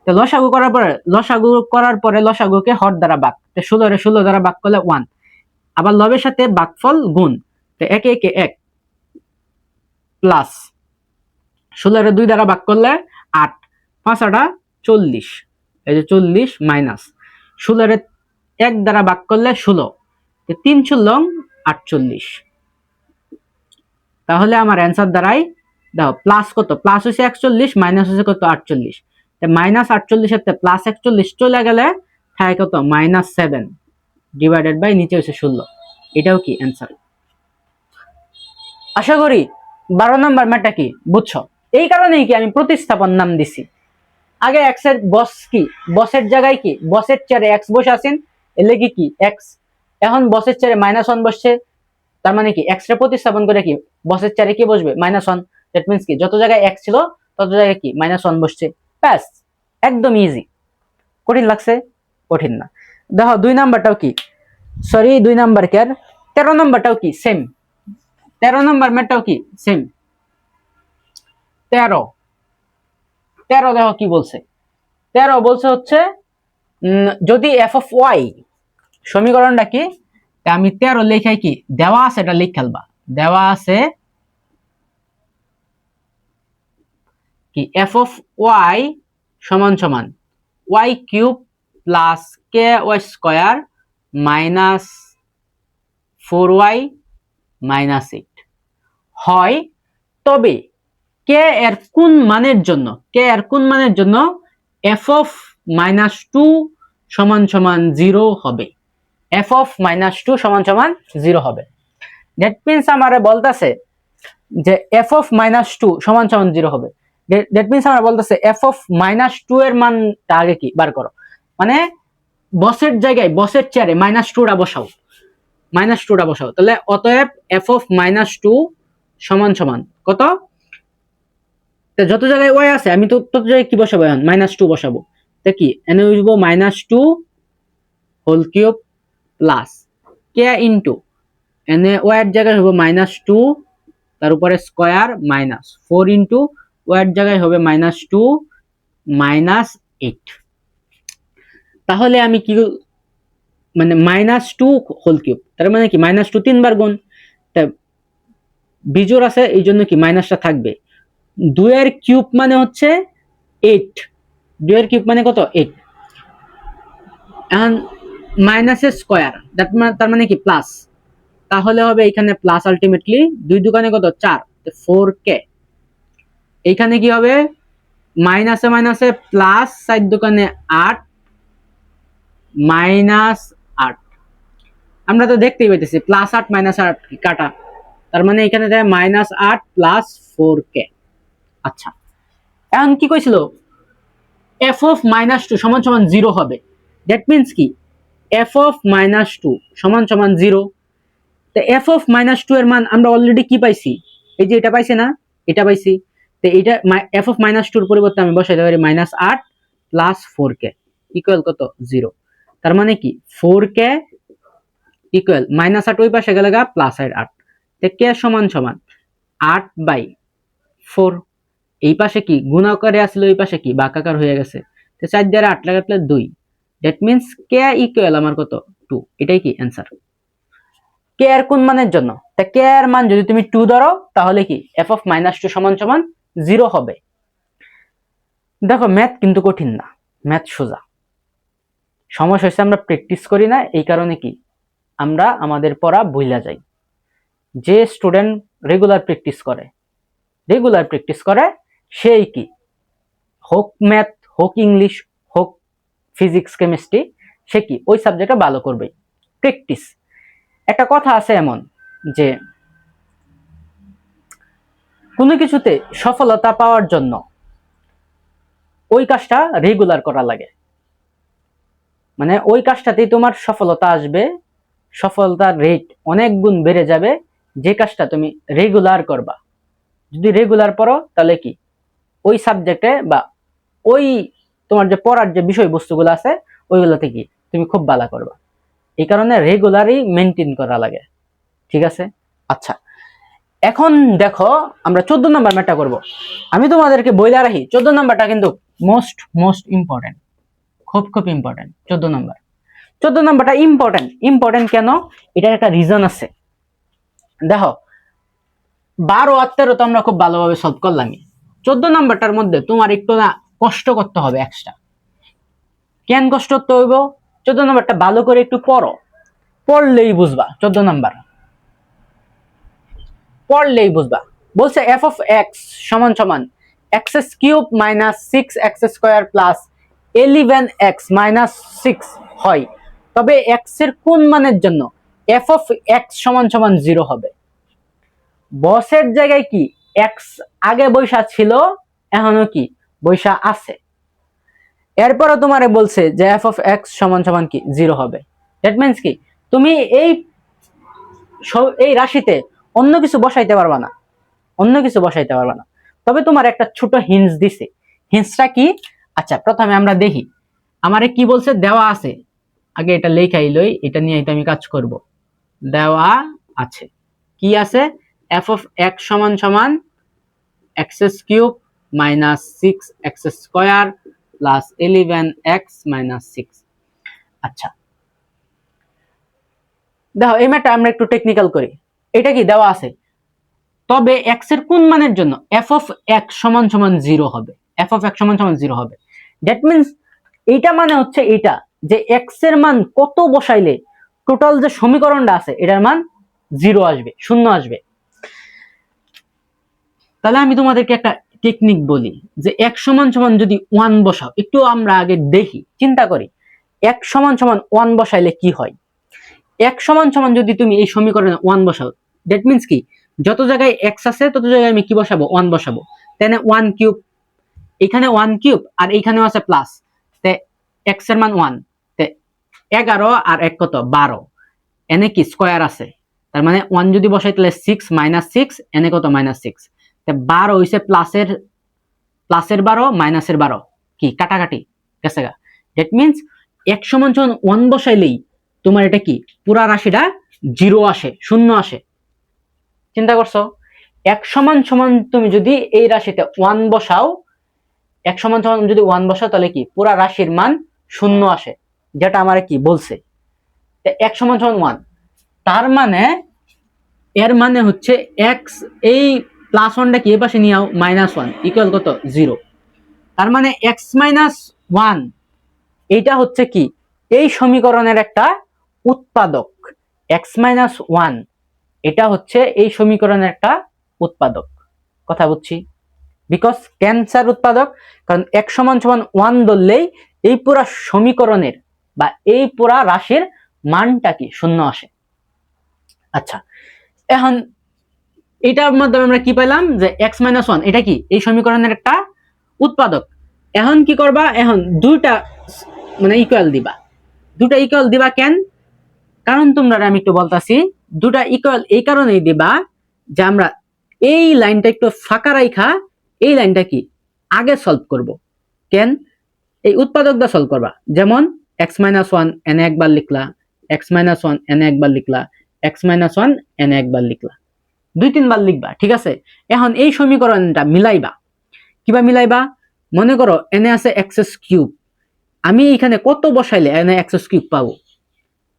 তো লসাগু করার পরে লসাগুকে হর দ্বারা ভাগ, তো 16 এর 16 দ্বারা ভাগ করলে 1, আবার লবের সাথে ভাগফল গুণ, তো একে একে 1 প্লাস 16 এর 2 দ্বারা ভাগ করলে 8, 5 8 40, এই যে 40 মাইনাস 16 এর 1 দ্বারা ভাগ করলে 16, 3 16 48। তাহলে আমার অ্যান্সার দাঁড়াই, দেখো প্লাস কত, প্লাস হচ্ছে 41 মাইনাস হচ্ছে কত 48, মাইনাস 48 এর প্লাস 41 চলে গেলে থাকে কত মাইনাস 7 ডিভাইডেড বাই নিচে হচ্ছে 16। এটাও কি অ্যান্সার? আশা করি 12 নম্বর ম্যাটটা কি বুঝছো। এই কারণেই কি আমি প্রতিস্থাপন নাম দিছি। আগে এক্স এর বস কি, বসের জায়গায় কি বসের চেয়ারে এক্স বসে আছেন, এলে কি কি এক্স, এখন বসের চেয়ারে -1 বসছে, তার মানে কি এক্স এর প্রতিস্থাপন করে কি বসের চেয়ারে কি বসবে -1, দ্যাট মিন্স কি যত জায়গায় এক্স ছিল তত জায়গায় কি -1 বসছে, ব্যাস একদম ইজি। কঠিন লাগছে? কঠিন না। দেখো 2 নাম্বারটাও কি, সরি 2 নাম্বার কে আর 13 নাম্বারটাও কি সেম, 13 নাম্বার ম্যাটটাও কি সেম। 13 দেখো কি বলছে, 13 বলছে হচ্ছে যদি এফ অফ ওয়াই, সমীকরণটা কি, আমি 13 লেখাই কি দেওয়া আছে, এটা লিখ খেলবা, দেওয়া আছে কি এফ অফ ওয়াই সমান সমান Y cube plus K Y square minus 4y minus 8 হয়, তবে কে এর কোন মানের জন্য এফ অফ -2 সমান সমান 0 হবে, এফ অফ -2 সমান সমান 0 হবে। দ্যাট মিন্স আমারে বলতাছে যে এফ অফ -2 সমান সমান 0 হবে, দ্যাট মিন্স আমরা বলতেছে এফ অফ -2 এর মানটা আগে কি বার করো, মানে বসের জায়গায় বসের চেয়ারে -2টা বসাও, তাহলে অতএব এফ অফ -2 সমান সমান কত, যত জায়গায় ওয়াই আছে আমি তো তত জায়গায় কি বসাবো, এখন -2 বসাবো, তা কি এনে হইব -2 হোল কিউব প্লাস কে ইনটু এনে ওয়াই এর জায়গায় হবে -2 তার উপরে স্কয়ার মাইনাস 4 ইনটু ওয়াই এর জায়গায় হবে -2 মাইনাস 8। তাহলে আমি কি মানে -2 হোল কিউব, তার মানে কি -2 3 বার গুণ, তা বিজোড় আছে এই জন্য কি মাইনাসটা থাকবে, 2 এর কিউব মানে হচ্ছে 8, 2 এর কিউব মানে কত 8, এখন মাইনাসের স্কয়ার তার মানে কি প্লাস, তাহলে হবে এখানে প্লাস, আলটিমেটলি 2 দোকানে কত 4, 4k, এইখানে কি হবে মাইনাসে মাইনাসে প্লাস 4 দোকানে 8 মাইনাস 8, আমরা তো দেখতেই পাইতেছি +8 -8 কাটা, তার মানে এখানে দেয় -8 প্লাস 4k। আচ্ছা, এখন কি কইছিল এফ অফ -2 সমান সমান 0 হবে, দ্যাট মিন্স কি এফ অফ -2 সমান সমান 0, তো এফ অফ -2 এর মান আমরা অলরেডি কি পাইছি, এই যে এটা পাইছি না, এটা পাইছি, তো এটা এফ অফ -2 এর পরিবর্তে আমি বসাইতে পারি -8 প্লাস 4k ইকুয়াল কত 0, তার মানে কি 4k ইকুয়াল -8 ওই পাশে গেলে +8 তো কে সমান সমান 8/4 এই পাশে কি গুণাকারে আসলে ওই পাশে কি ভাগাকার হয়ে গেছে তো 4 দ্বারা 8 লাগালে 2 দ্যাট মিন্স কে ইকুয়াল আমার কত 2 এটাই কি অ্যানসার কে এর কোন মানের জন্য তা কে এর মান যদি তুমি 2 ধরো তাহলে কি f of -2 সমান সমান 0 হবে দেখো ম্যাথ কিন্তু কঠিন না ম্যাথ সোজা সমস্যা হচ্ছে আমরা প্র্যাকটিস করি না এই কারণে কি আমরা আমাদের পড়া ভুলে যাই যে স্টুডেন্ট রেগুলার প্র্যাকটিস করে সেই কি হোক ম্যাথ হোক ইংলিশ হোক ফিজিক্স কেমিস্ট্রি সে কি ওই সাবজেক্টটা ভালো করবে প্র্যাকটিস একটা কথা আছে এমন যে কোনো কিছুতে সফলতা পাওয়ার জন্য ওই কাজটা রেগুলার করা লাগে মানে ওই কাজটাতেই তোমার সফলতা আসবে সফলতার রেট অনেক গুণ বেড়ে যাবে যে কাজটা তুমি রেগুলার করবা যদি রেগুলার পড়ো তাহলে কি ওই সাবজেক্টে বা ওই তোমার যে পড়ার যে বিষয়বস্তুগুলো আছে ওইগুলোতে কি তুমি খুব ভালো করবা এই কারণে রেগুলারই মেনটেন করা লাগে ঠিক আছে আচ্ছা এখন দেখো আমরা 14 নাম্বার ম্যাথটা করব আমি তোমাদেরকে বইলা রাখি 14 নাম্বারটা কিন্তু মোস্ট ইম্পর্টেন্ট খুব ইম্পর্টেন্ট 14 নাম্বারটা ইম্পর্টেন্ট কেন এটার একটা রিজন আছে দেখো 12 আর 13 তো আমরা খুব ভালোভাবে সলভ করলামই 14 নাম্বারটার মধ্যে তোমার একটু না কষ্ট করতে হবে এক্সট্রা কেন কষ্ট করতে হইব 14 নাম্বারটা ভালো করে একটু পড়লেই বুঝবা 14 নাম্বার পড়লেই বুঝবা বলছে f of x সমান সমান x³ - 6x² প্লাস 11x - 6 হয় তবে x এর কোন মানের জন্য f of x সমান সমান 0 হবে বসের জায়গায় কি x আগে বৈশা ছিল এখনো কি বৈশা আছে এরপরও তোমারে বলছে যে f of x সমান সমান কি 0 হবে দ্যাট মিন্স কি তুমি এই রাশিতে অন্য কিছু বসাইতে পারবা না তবে তোমার একটা ছোট হিন্টস দিছে হিন্টসটা কি আচ্ছা প্রথমে আমরা দেখি আমারে কি বলছে দেওয়া আছে আগে এটা লেখাই লই এটা নিয়ে আমি কাজ করব দেওয়া আছে কি আছে f of x সমান সমান x³ - 6x² প্লাস 11x - 6 আচ্ছা দেখো এই ম্যাথটা আমরা একটু টেকনিক্যাল করি এটা কি দেওয়া আছে তবে x এর কোন মানের জন্য f of x সমান সমান 0 হবে দ্যাট মিন্স এইটা মানে হচ্ছে এইটা যে x এর মান কত বসাইলে টোটাল যে সমীকরণটা আছে এটার মান 0 আসবে 0 আসবে তাহলে আমি তোমাদেরকে একটা টেকনিক বলি যে x সমান সমান যদি 1 বসাও একটু আমরা আগে দেখি চিন্তা করি x সমান সমান 1 বসাইলে কি হয় x সমান সমান যদি তুমি এই সমীকরণে 1 বসাও দ্যাট মিন্স কি যত জায়গায় x আছে তত জায়গায় আমি কি বসাবো 1 বসাবো তাহলে 1³ এখানে 1³ আর এইখানেও আছে প্লাস তে x এর মান 1 তে 11 আর 1 কত 12 এনে কি স্কয়ার আছে তার মানে 1 যদি বসাই তাহলে 6 - 6 এনে কত -6 তে 12 হইছে প্লাসের 12 মাইনাসের 12 কি কাটাকাটি গেছে গা দ্যাট মিন্স x সমান সমান 1 বসাইলেই তোমার এটা কি পুরা রাশিটা 0 আসে 0 আসে চিন্তা করছো x সমান সমান তুমি যদি এই রাশিতে 1 বসাও x সমান সমান যদি 1 বসাও তাহলে কি পুরা রাশির মান 0 আসে যেটা আমারে কি বলছে তে x সমান সমান 1 তার মানে এর মানে হচ্ছে x এই +1টা কি এই পাশে নিয়ে আও -1 ইকুয়াল কত 0 তার মানে x - 1 এইটা হচ্ছে কি এই সমীকরণের একটা উৎপাদক x - 1 এটা হচ্ছে এই সমীকরণের একটা উৎপাদক কথা বুঝছি বিকজ ক্যান্সার উৎপাদক কারণ x সমান সমান 1 ধরলেই এই পুরা সমীকরণের বা এই পুরা রাশির মানটা কি 0 আসে আচ্ছা এখন এটার মাধ্যমে আমরা কি পেলাম যে x - 1 এটা কি এই সমীকরণের একটা উৎপাদক এখন কি করবা এখন দুইটা মানে ইকুয়াল দিবা কেন কারণ তোমরা আমি একটু বলতাছি দুটা ইকুয়াল এই কারণেই দিবা যে আমরা এই লাইনটা একটু ফাঁকা রাখা এই লাইনটা কি আগে সলভ করব কেন এই উৎপাদকটা সলভ করবা যেমন x - 1 এনে একবার লিখলা এক্স মাইনাস ওয়ান এনে একবার লিখলা, এক্স মাইনাস ওয়ান এনে একবার লিখলা, 2-3 বার লিখবা, ঠিক আছে। এখন এই সমীকরণটা মিলাইবা, কিবা মিলাইবা, মনে করো এনে আছে এক্স কিউব, আমি এখানে কত বসাইলে এনে এক্স কিউব পাবো?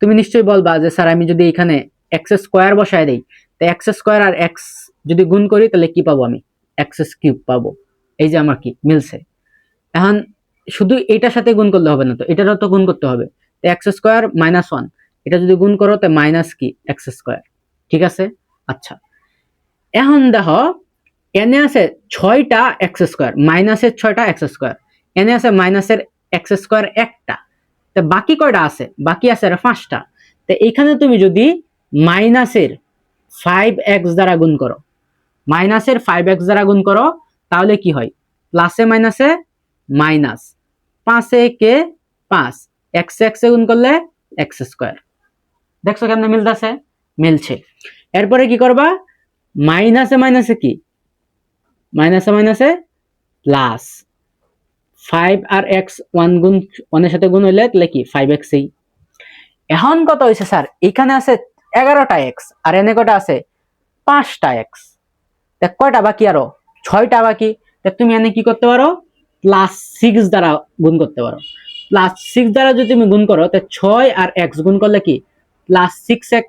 তুমি নিশ্চয়ই বলবা যে স্যার আমি যদি এখানে এক্স স্কোয়ার বসাই দেই, তো এক্স স্কোয়ার আর এক্স যদি গুণ করি তাহলে কি পাবো? আমি এক্স কিউব পাবো। এই যে আমার কি মিলছে। এখন শুধু এটার সাথে গুণ করলে হবে না, তো এটারও তো গুণ করতে হবে। তো এক্স স্কোয়ার মাইনাস ওয়ান, এটা যদি গুণ করো তো মাইনাস কি এক্স স্কোয়ার, ঠিক আছে। আচ্ছা, এখন দেখো এনে আছে 6টা এক্স স্কোয়ার, মাইনাসের 6টা এক্স স্কোয়ার, এনে আছে মাইনাসের এক্স স্কোয়ার একটা, তো বাকি কয়টা আছে? বাকি আছে 5টা। তো এইখানে তুমি যদি মাইনাসের 5x দ্বারা গুণ করো, মাইনাসের 5x দ্বারা গুণ করো, তাহলে কি হয়? প্লাসে মাইনাসে মাইনাস, 5 কে 5, x এ গুণ করলে এক্স স্কোয়ার। দেখছো কেমনে মিলতেছে? মিলছে। এরপরে কি করবা? মাইনাসে মাইনাসে কি? মাইনাসে মাইনাসে প্লাস, 5 আর x 1 গুণ 1 এর সাথে গুণ হইলে তাহলে কি 5x এই। এখন কত হইছে স্যার? এখানে আছে 11টা x আর এনে কয়টা আছে? 5টা x। দেখ কয়টা বাকি? আরো 6টা বাকি। তা তুমি এনে কি করতে পারো? +6 দ্বারা গুণ করতে পারো। +6 দ্বারা যদি তুমি গুণ করো তাহলে 6 আর x গুণ করলে কি +6x,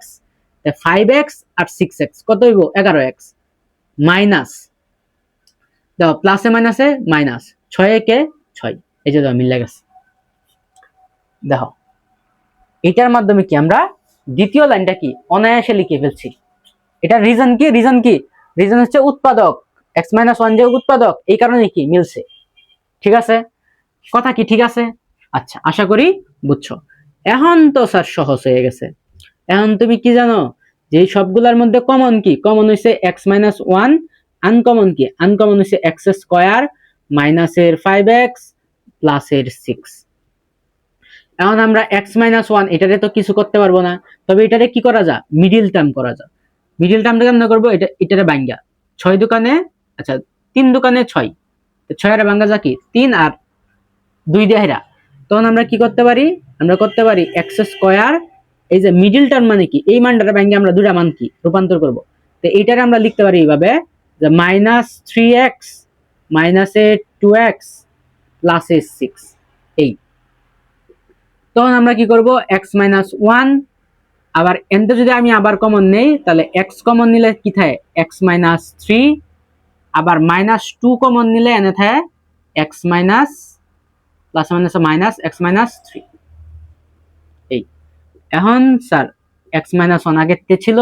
5x আর 6x কত হইব? 11x মাইনাস, দেখো প্লাসে মাইনাসে মাইনাস, 6 কে 6, এই যে মিলে গেছে। দেখো এটার মাধ্যমে কি আমরা দ্বিতীয় লাইনটা কি অনায়াসে লিখে ফেলছি। এটা রিজন কি? রিজন হচ্ছে উৎপাদক, x-1 যে উৎপাদক, এই কারণে কি মিলছে। ঠিক আছে, কথা কি ঠিক আছে? আচ্ছা, আশা করি বুঝছো। এখন তো স্যার সহজ হয়ে গেছে। এখন তুমি কি জানো যে সবগুলোর মধ্যে কমন কি? কমন হইছে x-1, আনকমন কি? আনকমন হইছে x স্কয়ার মাইনাসের 5x প্লাসের 6। এখন আমরা x-1 এটারে তো কিছু করতে পারবো না, তবে এটারে কি করা যায়? মিডিল টার্ম করা যায়। মিডিল টার্মটা কেমন করবো? এটারে ভাঙ্গা 6 দোকানে, আচ্ছা 3 দোকানে 6, 6 এর ভাঙ্গা যা কি 3 আর 2 দিয়ে হেরা, তখন আমরা কি করতে পারি? আমরা করতে পারি x স্কয়ার, এই যে মিডিল টার্ম মানে কি, এই মানটারে ভাঙ্গা আমরা দুইটা মান কি রূপান্তর করব। তো এটারে আমরা লিখতে পারি এইভাবে যে -3x মাইনাসে 2x প্লাসে 6, এই। তখন আমরা কি করব? x-1, আবার এনতে যদি আমি আবার কমন নেই তাহলে x কমন নিলে কি থাকে? x-3, আবার -2 কমন নিলে এনে থাকে x মাইনাস প্লাস মাইনাসে মাইনাস x-3, এই। এখন স্যার x-1 আগেতে ছিল,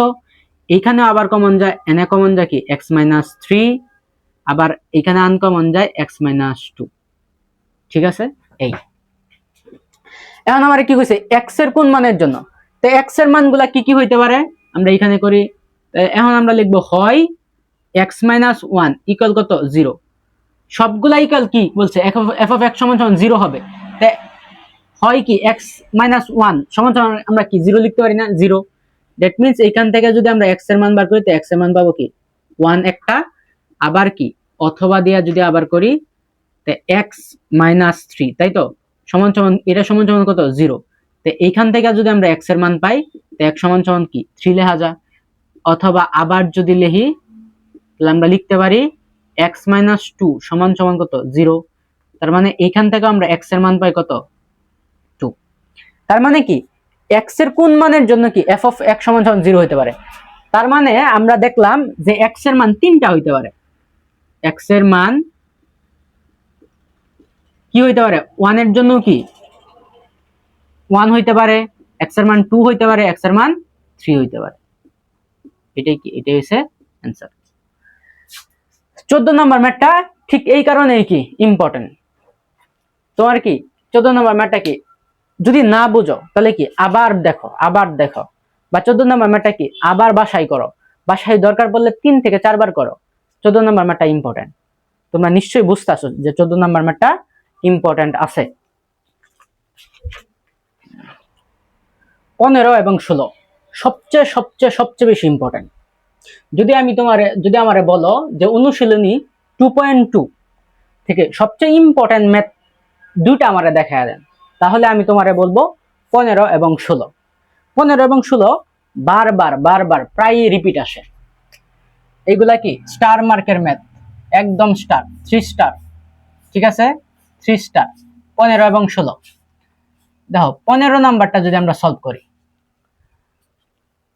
এইখানে আবার কমন যায়, এনে কমন যায় কি x-3, আবার এখানে আনকমন যায় x-2, ঠিক আছে। এই এখন আমার কি কইছে x এর কোন মানের জন্য? তো x এর মানগুলা কি কি হইতে পারে আমরা এখানে করি। এখন আমরা লিখব হয় x-1 ইকুয়াল কত? 0। সবগুলা ইকুয়াল কি বলছে? f of x সমান 0 হবে। তাই হয় কি x-1 সমান আমরা কি 0 লিখতে পারি না? 0। দ্যাট মিন্স এখান থেকে যদি আমরা x এর মান বার করি তো x এর মান পাবো কি 1 একটা, আবার কি অথবা দিয়া যদি আবার করি তো x-3, তাই তো সমান সমান এটা সমান সমান কত? 0। তো এইখান থেকে যদি আমরা x এর মান পাই তো x সমান সমান কি 3 লেখা যায়। অথবা আবার যদি লিখি তাহলে আমরা লিখতে পারি x-2 সমান সমান কত? 0। তার মানে এইখান থেকে আমরা x এর মান পাই কত? 2। তার মানে কি x এর কোন মানের জন্য কি f of x সমান সমান 0 হতে পারে। তার মানে আমরা দেখলাম যে x এর মান তিনটা হইতে পারে। x এর মান কি হইতে পারে? 1 এর জন্য কি 1 হইতে পারে, x এর মান 2 হইতে পারে, x এর মান 3 হইতে পারে। এটাই কি? এটাই হচ্ছে অ্যানসার। 14 নম্বর ম্যাথটা ঠিক এই কারণেই কি ইম্পর্টেন্ট। তোমার কি 14 নম্বর ম্যাথটা কি যদি না বুঝো তাহলে কি আবার দেখো বা 14 নম্বর ম্যাথটা কি আবার বাসায় করো, বাসায় দরকার পড়লে 3 থেকে 4 বার করো। 14 নম্বর ম্যাথটা ইম্পর্টেন্ট, তোমরা নিশ্চয়ই বুঝতেছো যে 14 নম্বর ম্যাথটা ইম্পর্টেন্ট আছে। 15 এবং 16 সবচেয়ে বেশি ইম্পর্টেন্ট। যদি আমারে বলো যে অনুশীলনী 2.2 থেকে সবচেয়ে ইম্পর্টেন্ট ম্যাথ দুইটা আমারে দেখায় দেন, তাহলে আমি তোমারে বলবো 15 এবং 16। 15 এবং 16 বারবার বারবার প্রায় রিপিট আসে। এইগুলা কি স্টার মার্কের ম্যাথ, একদম স্টার, 3 স্টার, ঠিক আছে, 3 স্টার। 15 এবং 16 দেখো 15 নাম্বারটা যদি আমরা সলভ করি,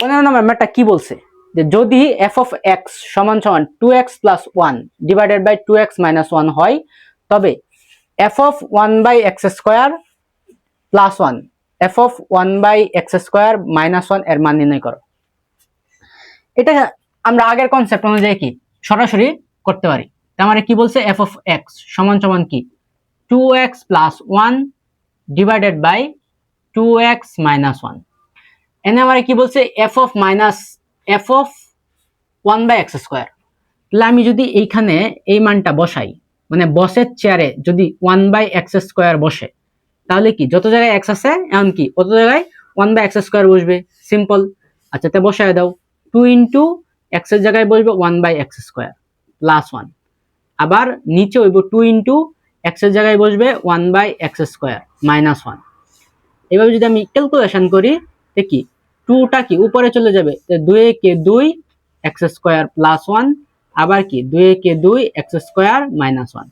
15 নম্বর ম্যাথটা কি বলছে যে যদি f of x সমান সমান 2x plus 1 divided by 2x minus 1 হয়, তবে f of 1 by x square plus 1 f of 1 by x square minus 1 এর মান নির্ণয় করো। এটা আমরা আগের কনসেপ্ট অনুযায়ী কি সরাসরি করতে পারি। তার মানে কি বলছে, f of x সমান সমান কি 2x plus 1 divided by 2x minus 1। এনে আমার কি বলছে f of 1 by x square. তাহলে আমি যদি এইখানে এই মানটা বসাই, মানে বসের চেয়ারে যদি 1 by x স্কয়ার বসে, তাহলে কি যত জায়গায় x আছে এমন কি কত জায়গায় 1 by x স্কয়ার বসবে, সিম্পল। আচ্ছা তে বসায় দাও, 2 ইনটু x এর জায়গায় বসবে 1 by x স্কয়ার প্লাস 1, আবার নিচে হইব 2 ইনটু x এর জায়গায় বসবে 1 by x স্কয়ার মাইনাস 1। এভাবে যদি আমি ক্যালকুলেশন করি তে কি 2টা কি উপরে চলে যাবে, 2 কে 2 x স্কয়ার প্লাস 1, আবার কি 2 কে 2 x স্কয়ার মাইনাস 1।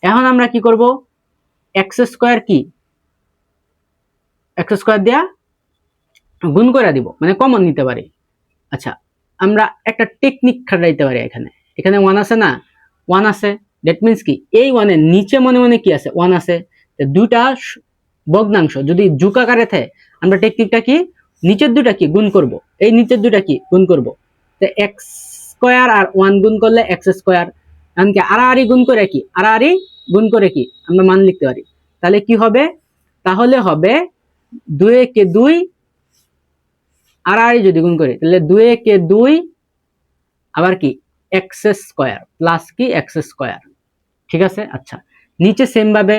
এখন আমরা কি করব, x স্কয়ার কি x স্কয়ার দিয়া গুণ করে দিব, মানে কমন নিতে পারি। আচ্ছা আমরা একটা টেকনিক খাটাইতে পারি। এখানে 1 আছে না, 1 আছে, দ্যাট মিন্স কি এই 1 এর নিচে মনে মনে কি আছে 1 আছে। দুইটা ভগ্নাংশ যদি যোগ আকারে থাকে, আমরা টেকনিকটা কি নিচের দুইটা কি গুণ করব, এই নিচের দুইটা কি গুণ করব। তো x স্কয়ার আর 1 গুণ করলে x স্কয়ার, এমনকি আড়াআড়ি গুণ করে কি আড়াআড়ি গুণ করে কি আমরা মান লিখতে পারি। তাহলে কি হবে, তাহলে হবে 2 কে 2 আড়াআড়ি যদি গুণ করি তাহলে 2 কে 2 আবার কি x স্কয়ার প্লাস কি x স্কয়ার, ঠিক আছে। আচ্ছা নিচে সেম ভাবে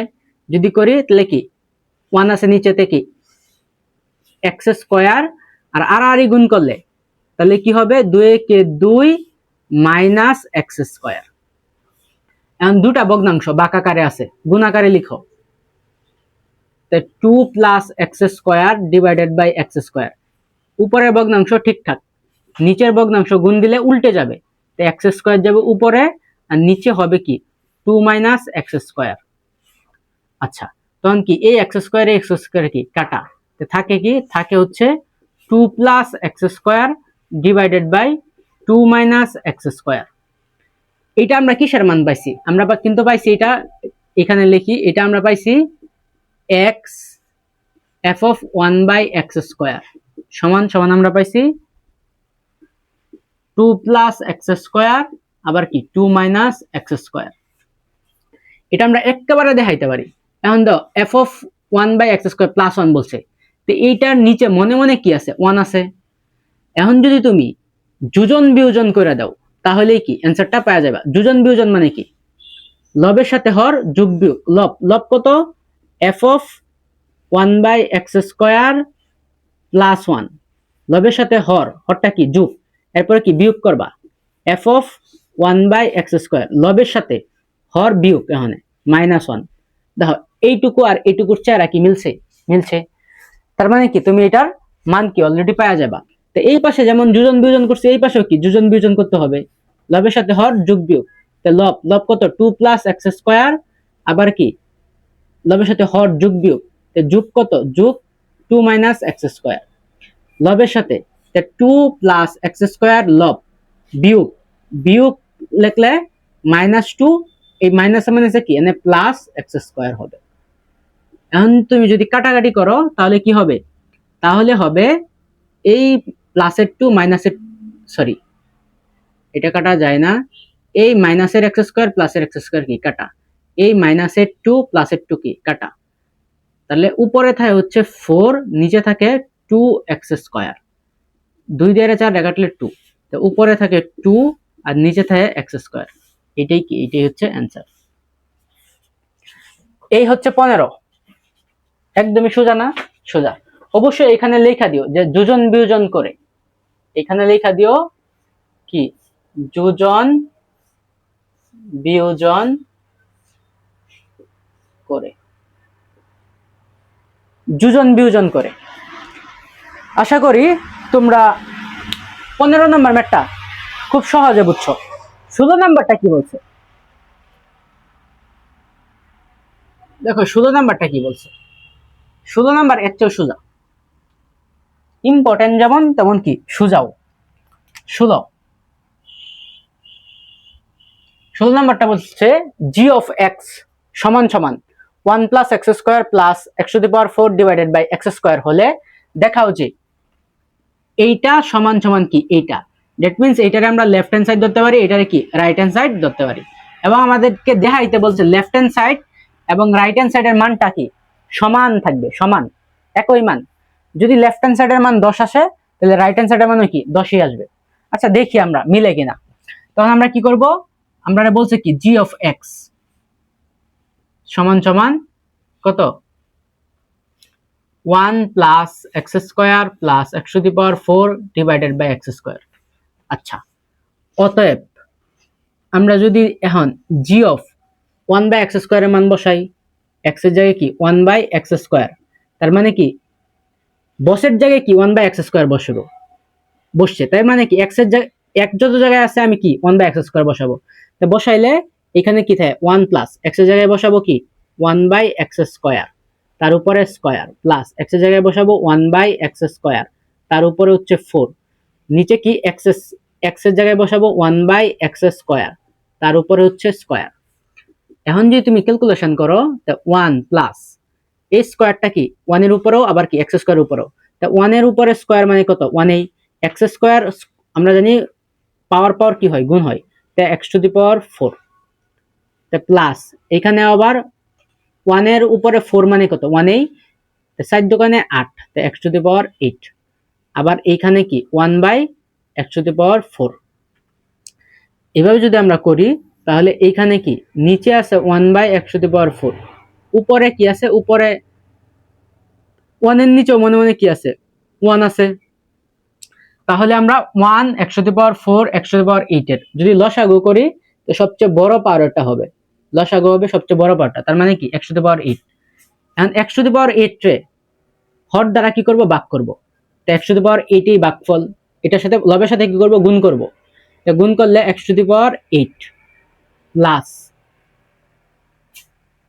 যদি করি তাহলে কি 1 আছে নিচেতে কি x স্কয়ার আর আড়াআড়ি গুণ করলে তাহলে কি হবে 2 কে 2 মাইনাস x স্কয়ার। এখন দুটা ভগ্নাংশ বাঁকাকারে আছে, গুণ আকারে লিখো, তো 2 plus x square divided by x square. উপরের ভগ্নাংশ ঠিকঠাক, নিচের ভগ্নাংশ গুণ দিলে উল্টে যাবে, তো x স্কয়ার যাবে উপরে আর নিচে হবে কি 2 মাইনাস x স্কয়ার। আচ্ছা তখন কি এই x স্কয়ার x স্কয়ার কি কাটা, তো থাকে কি থাকে হচ্ছে 2 plus x square divided by 2 minus x square. এটা আমরা কিসের মান পাইছি, আমরা কিন্তু পাইছি এটা, এখানে লিখি এটা আমরা পাইছি x f of 1 by x square সমান সমান আমরা পাইছি 2 প্লাস x স্কয়ার আবার কি 2 মাইনাস x স্কয়ার। এটা আমরা একেবারে দেখাইতে পারি। এখন দাও f of 1 by x square plus 1 বলছে, তো এইটার নিচে মনে মনে কি আছে 1 আছে। এখন যদি তুমি যোজন বিয়োজন করে দাও তাহলে কি অ্যানসারটা পাওয়া যাবে। যোজন বিয়োজন মানে কি লবের সাথে হর যোগ বিয়োগ, লব লব কত f of 1 by x square plus 1, লবের সাথে হর, হরটা কি যোগ, এরপরে কি বিয়োগ করবা f of 1 by x square, লবের সাথে হর বিয়োগ এখানে মাইনাস 1। দেখো এইটুকু আর এইটুকুর চেহারা কি মিলছে, মিলছে, তার মানে কি তুমি এটার মান কি অলরেডি পাওয়া যাবা। তো এই পাশে যেমন যোজন বিয়োজন করছে এই পাশেও কি যোজন বিয়োজন করতে হবে, লবের সাথে হর যোগ বিয়োগ, তো লব লব কত 2 প্লাস x স্কয়ার আবার কি লবের সাথে হর যোগ বিয়োগ, তো যোগ কত যোগ 2 মাইনাস x স্কয়ার, লবের সাথে 2 প্লাস x স্কয়ার লব বিয়োগ বিয়োগ লিখলে মাইনাস 2, এই মাইনাস মাইনাসে কি এনে প্লাস x স্কয়ার হবে। এখন তুমি যদি কাটাকাটি করো তাহলে কি হবে, তাহলে হবে এই প্লাসের 2 মাইনাসের, সরি এটা কাটা যায় না, এই মাইনাসের x স্কয়ার প্লাসের x স্কয়ার কি কাটা, এই মাইনাসের 2 প্লাসের 2 কি কাটা, তাহলে উপরে থাকে হচ্ছে 4, নিচে থাকে 2x স্কয়ার, 2 দিয়ে 4 কাটলে 2, তো উপরে থাকে 2 আর নিচে থাকে x স্কয়ার। এটাই কি, এটাই হচ্ছে অ্যানসার। এই হচ্ছে 15, একদমই সোজা না, সোজা। অবশ্যই এখানে লেখা দিও যে যোজন বিয়োজন করে, এখানে লেখা দিও কি যোজন বিয়োজন করে, যোজন বিয়োজন করে। আশা করি তোমরা 15 নম্বর ম্যাথটা খুব সহজে বুঝছো। 16 নাম্বারটা কি বলছে দেখো, 16 নাম্বারটা কি বলছে। 16 নাম্বার এর চেয়েও সোজা, ইম্পর্টেন্ট যেমন তেমন কি সোজাও। 16 নাম্বারটা বলছে জি অফ এক্স সমান সমান 1 plus X square plus x to the power 4 divided by X square হলে দেখাও যে এইটা সমান সমান কি এইটা। দ্যাট মিন্স এইটারে আমরা লেফট হ্যান্ড সাইড ধরতে পারি, এটারে কি রাইট হ্যান্ড সাইড ধরতে পারি, এবং আমাদেরকে দেখাইতে বলছে লেফট হ্যান্ড সাইড এবং রাইট হ্যান্ড সাইডের মানটা কি সমান থাকবে, সমান একই মান। যদি লেফট হ্যান্ড সাইডের মান 10 আসে তাহলে রাইট হ্যান্ড সাইডের মানও কি 10ই আসবে। আচ্ছা দেখি আমরা মিলে কিনা। তখন আমরা কি করব, আমরা বলছে কি জি অফ এক্স সমান সমান কত 1 plus X square plus x to the power 4 divided by X square. আচ্ছা, অতএব আমরা যদি এখন জি অফ 1 বাই এক্স স্কোয়ারের মান বসাই, এক্স এর জায়গায় কি 1 বাই এক্স স্কোয়ার, তার মানে কি বসের জায়গায় কি 1 বাই এক্স স্কোয়ার বসছে, তাই মানে কি এক্স এর জায়গায় এক যত জায়গায় আছে আমি কি 1 বাই এক্স স্কোয়ার বসাবো। তো বসাইলে এখানে কি থাকে 1 প্লাস এক্স এর জায়গায় বসাবো কি 1 বাই এক্স স্কোয়ার, তার উপরে স্কোয়ার প্লাস এক্স এর জায়গায় বসাবো 1 বাই এক্স স্কোয়ার, তার উপরে হচ্ছে 4, নিচে কি এক্স এর জায়গায় বসাবো 1 বাই এক্স স্কোয়ার, তার উপরে হচ্ছে স্কোয়ার। এখন যদি তুমি ক্যালকুলেশন করো তা 1 প্লাস এই স্কোয়ারটা কি 1 এর উপরেও আবার কি এক্স স্কোয়ার উপরেও, তা 1 এর উপরে স্কোয়ার মানে কত 1 এই এক্স স্কোয়ার, আমরা জানি পাওয়ার পাওয়ার কি হয় গুণ হয়, তা এক্স টু দি পাওয়ার 4, তা প্লাস এখানে আবার 1 এর উপরে 4 মানে কত 1 এই, তা 4 দোকানে 8, তা এক্স টু দি পাওয়ার 8, আবার এইখানে কি 1 by x to the power 4। এভাবে যদি আমরা করি তাহলে এইখানে কি নিচে আছে 1 by x to the power 4, উপরে কি আছে, উপরে 1 এর নিচেও মনে মনে কি আছে 1 আছে, তাহলে আমরা 1 X to the power 4 X to the power 8 এর যদি লসাগু করি তো সবচেয়ে বড় পাওয়ারটা হবে, লসাগু হবে সবচেয়ে বড় পাওয়ারটা, তার মানে কি এক্স টু দি পাওয়ার 8। এখন এক্স টু দি পাওয়ার 8 রে হর দ্বারা কি করব ভাগ করব, তো এক্স টু দি পাওয়ার 8 এই ভাগফল, এটার সাথে লবের সাথে কি করব গুণ করব, তো গুণ করলে X to the power 8 plus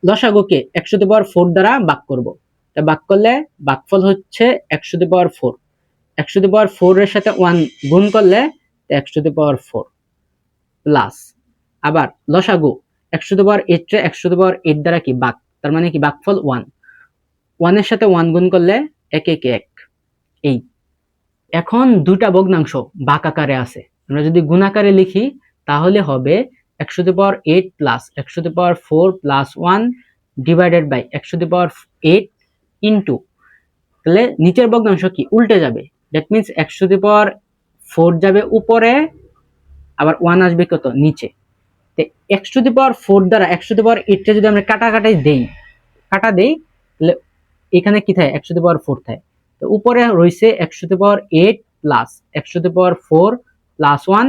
লসাগুকে এক্স টু দি পাওয়ার 4 দ্বারা ভাগ করব, তা ভাগ করলে ভাগফল হচ্ছে X to the power 4, X to the power 4 এর সাথে 1 গুণ করলে X to the power 4 plus আবার লসাগু এক্স টু দি পাওয়ার 8 রে এক্স টু দি পাওয়ার 8 দ্বারা কি ভাগ, তার মানে কি ভাগফল 1, 1 এর সাথে 1 গুণ করলে 1 1 1 এই। এখন দুটা ভগ্নাংশ ভাগ আকারে আছে, আমরা যদি গুণ আকারে লিখি তাহলে হবে X to the power 8 plus x to the power 4 plus 1 divided by x to the power 8 into, তাহলে নিচের ভগ্নাংশ কি উল্টে যাবে, that means X to the power 4 যাবে উপরে, আবার 1 আসবে কত নিচে। তো এক্স টু দি পাওয়ার 4 দ্বারা এক্স টু দি পাওয়ার 8 টা যদি আমরা কাটা দেই তাহলে এখানে কি থাকে এক্স টু দি পাওয়ার 4 থাকে, তো উপরে রইছে X to the power 8 plus x to the power 4 plus 1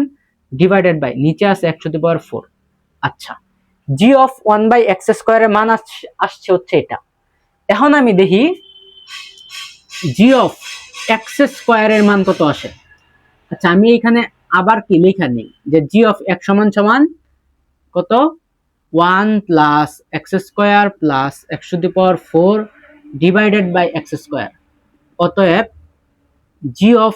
divided by নিচে আছে এক্স টু দি পাওয়ার 4। আচ্ছা, জি অফ 1 বাই এক্স স্কয়ারের মান আসছে হচ্ছে এটা। এখন আমি দেখি জি অফ এক্স স্কয়ারের মান কত আসে। আচ্ছা, আমি এখানে আবার কি লেখা নেই যে জি অফ এক্স সমান সমান কত 1 plus X square plus x to the power 4 divided by X square. অতএব জি অফ